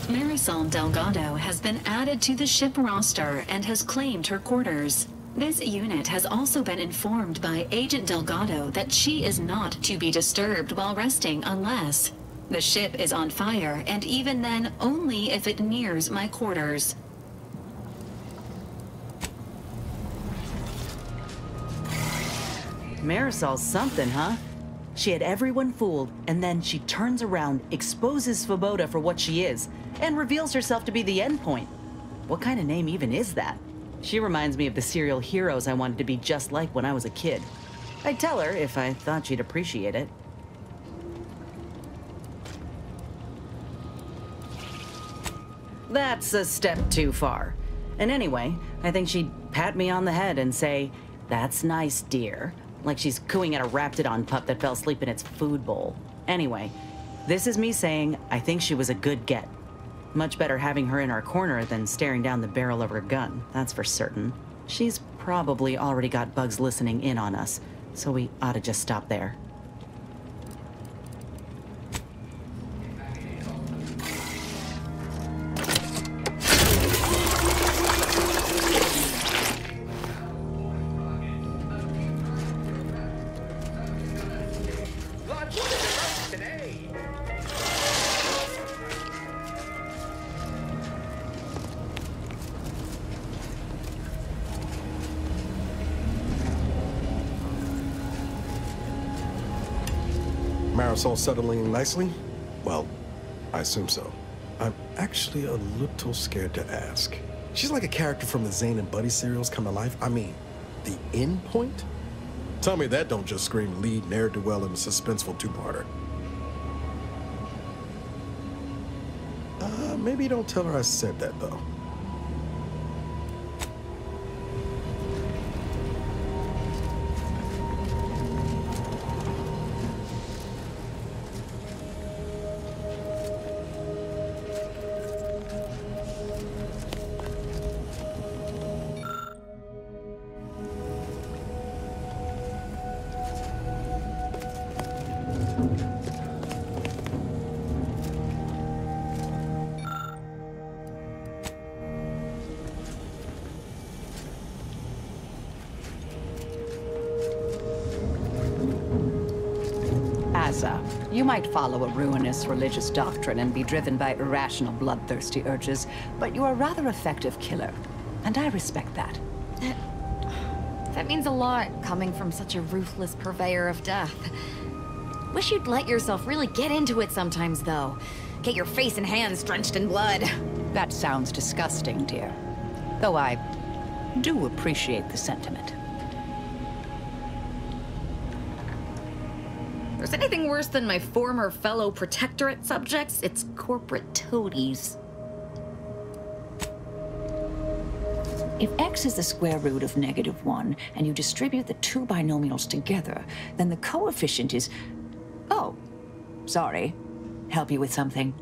Marisol Delgado has been added to the ship roster and has claimed her quarters. This unit has also been informed by Agent Delgado that she is not to be disturbed while resting unless the ship is on fire, and even then only if it nears my quarters. Marisol's something, huh? She had everyone fooled, and then she turns around, exposes Svoboda for what she is, and reveals herself to be the endpoint. What kind of name even is that? She reminds me of the serial heroes I wanted to be just like when I was a kid. I'd tell her if I thought she'd appreciate it. That's a step too far. And anyway, I think she'd pat me on the head and say, "That's nice, dear." Like she's cooing at a Raptidon pup that fell asleep in its food bowl. Anyway, this is me saying I think she was a good get. Much better having her in our corner than staring down the barrel of her gun, that's for certain. She's probably already got bugs listening in on us, so we ought to just stop there. Marisol settling nicely? Well, I assume so. I'm actually a little scared to ask. She's like a character from the Zane and Buddy serials come to life. I mean, the end point? Tell me that don't just scream lead ne'er-do-well in a suspenseful two-parter. Maybe don't tell her I said that, though. versa. You might follow a ruinous religious doctrine and be driven by irrational, bloodthirsty urges, but you're a rather effective killer, and I respect that. That means a lot, coming from such a ruthless purveyor of death. Wish you'd let yourself really get into it sometimes, though. Get your face and hands drenched in blood. That sounds disgusting, dear. Though I do appreciate the sentiment. If there's anything worse than my former fellow Protectorate subjects, it's corporate toadies. If x is the square root of -1, and you distribute the two binomials together, then the coefficient is... Oh, sorry. Help you with something?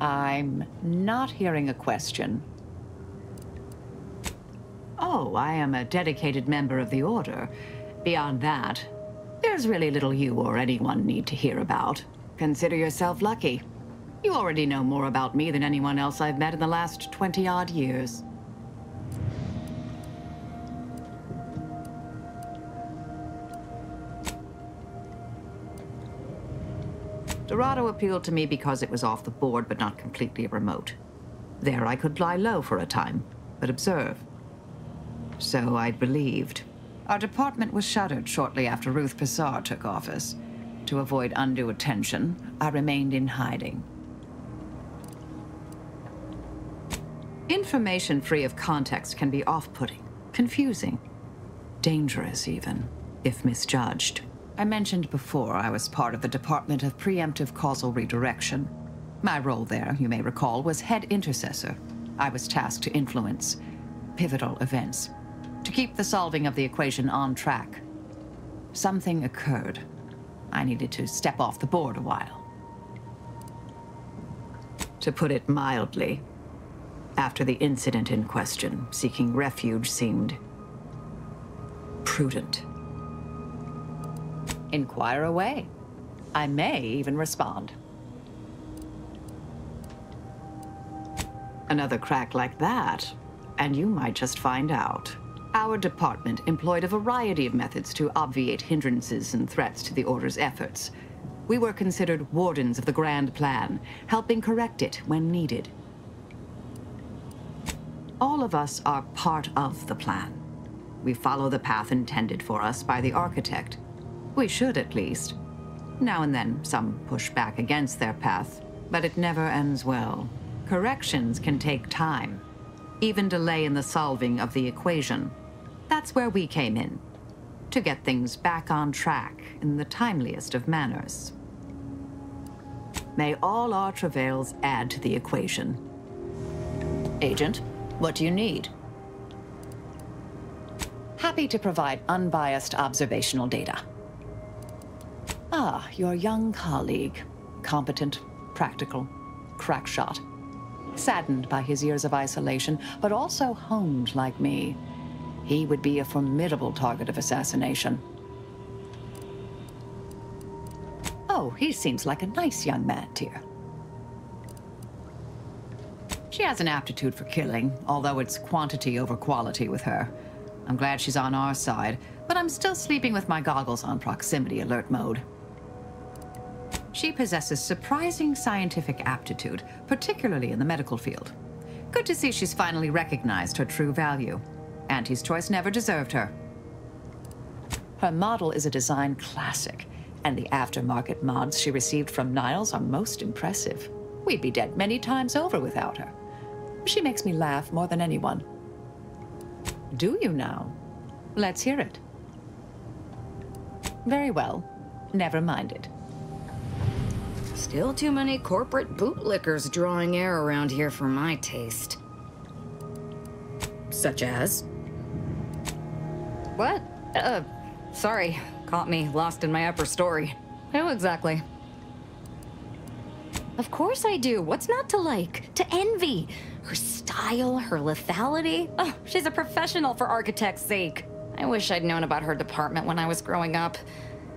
I'm not hearing a question. Oh, I am a dedicated member of the Order. Beyond that, there's really little you or anyone need to hear about. Consider yourself lucky. You already know more about me than anyone else I've met in the last 20-odd years. Dorado appealed to me because it was off the board, but not completely remote. There I could lie low for a time, but observe. So I believed. Our department was shuttered shortly after Ruth Pessar took office. To avoid undue attention, I remained in hiding. Information free of context can be off-putting, confusing, dangerous even, if misjudged. I mentioned before I was part of the Department of Preemptive Causal Redirection. My role there, you may recall, was head intercessor. I was tasked to influence pivotal events, to keep the solving of the equation on track. Something occurred. I needed to step off the board a while. To put it mildly, after the incident in question, seeking refuge seemed prudent. Inquire away. I may even respond. Another crack like that, and you might just find out. Our department employed a variety of methods to obviate hindrances and threats to the Order's efforts. We were considered wardens of the grand plan, helping correct it when needed. All of us are part of the plan. We follow the path intended for us by the architect. We should, at least. Now and then, some push back against their path, but it never ends well. Corrections can take time, even delay in the solving of the equation. That's where we came in, to get things back on track in the timeliest of manners. May all our travails add to the equation. Agent, what do you need? Happy to provide unbiased observational data. Ah, your young colleague. Competent, practical, crack shot. Saddened by his years of isolation, but also honed like me. He would be a formidable target of assassination. Oh, he seems like a nice young man, dear. She has an aptitude for killing, although it's quantity over quality with her. I'm glad she's on our side, but I'm still sleeping with my goggles on proximity alert mode. She possesses surprising scientific aptitude, particularly in the medical field. Good to see she's finally recognized her true value. Auntie's choice never deserved her. Her model is a design classic, and the aftermarket mods she received from Niles are most impressive. We'd be dead many times over without her. She makes me laugh more than anyone. Do you now? Let's hear it. Very well. Never mind it. Still too many corporate bootlickers drawing air around here for my taste. Such as? What? Sorry. Caught me lost in my upper story. Who exactly? Of course I do. What's not to like? To envy? Her style, her lethality. Oh, she's a professional for architect's sake. I wish I'd known about her department when I was growing up.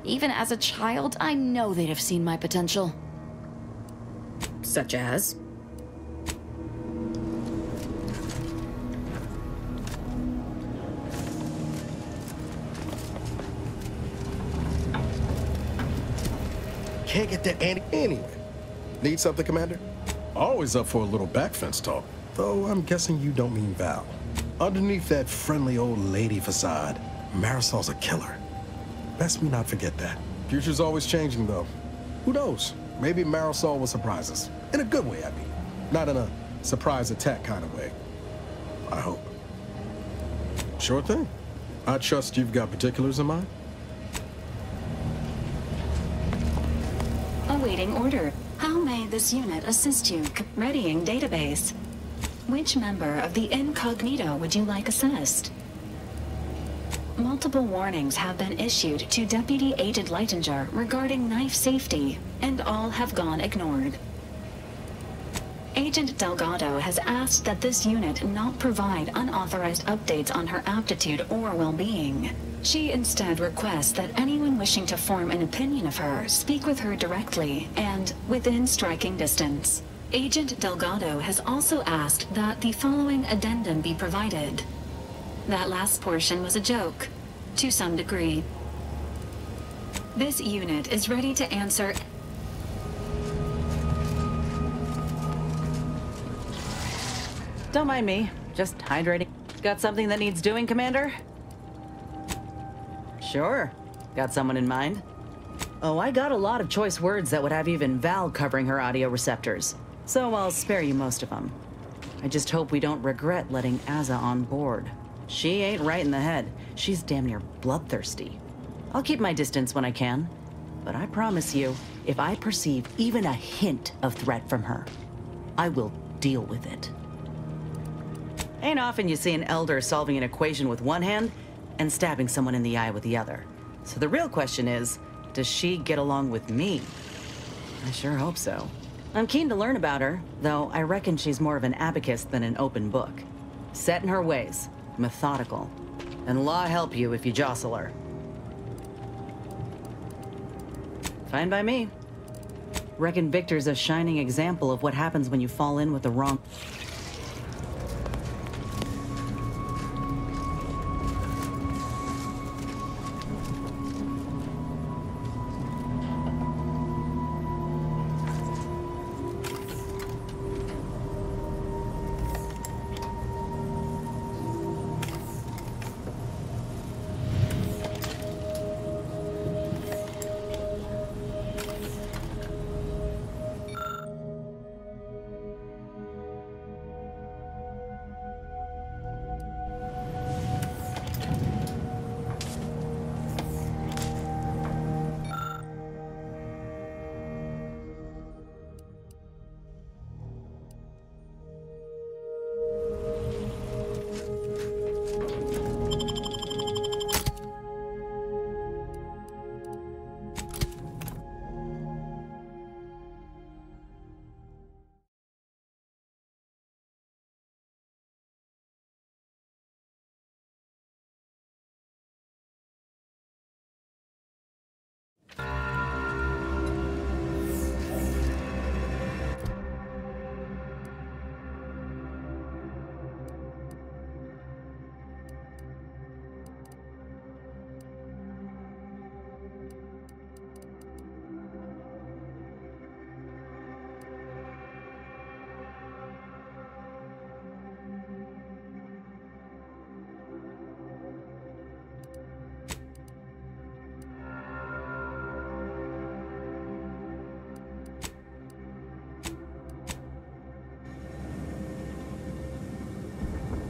Even as a child, I know they'd have seen my potential. Such as? can't get that anyway. Need something, Commander? Always up for a little back fence talk. Though I'm guessing you don't mean Val. Underneath that friendly old lady facade, Marisol's a killer. Best we not forget that. Future's always changing, though. Who knows? Maybe Marisol will surprise us. In a good way, I mean. Not in a surprise attack kind of way. I hope. Sure thing. I trust you've got particulars in mind. Awaiting order. How may this unit assist you? Readying database. Which member of the Incognito would you like assessed? Multiple warnings have been issued to Deputy Agent Leitinger regarding knife safety, and all have gone ignored. Agent Delgado has asked that this unit not provide unauthorized updates on her aptitude or well-being. She instead requests that anyone wishing to form an opinion of her speak with her directly and within striking distance. Agent Delgado has also asked that the following addendum be provided. That last portion was a joke, to some degree. This unit is ready to answer. Don't mind me, just hydrating. Got something that needs doing, Commander? Sure. Got someone in mind? Oh, I got a lot of choice words that would have even Val covering her audio receptors. So I'll spare you most of them. I just hope we don't regret letting Azza on board. She ain't right in the head. She's damn near bloodthirsty. I'll keep my distance when I can. But I promise you, if I perceive even a hint of threat from her, I will deal with it. Ain't often you see an elder solving an equation with one hand and stabbing someone in the eye with the other. So the real question is, does she get along with me? I sure hope so. I'm keen to learn about her, though I reckon she's more of an abacus than an open book. Set in her ways, methodical, and law help you if you jostle her. Fine by me. Reckon Victor's a shining example of what happens when you fall in with the wrong...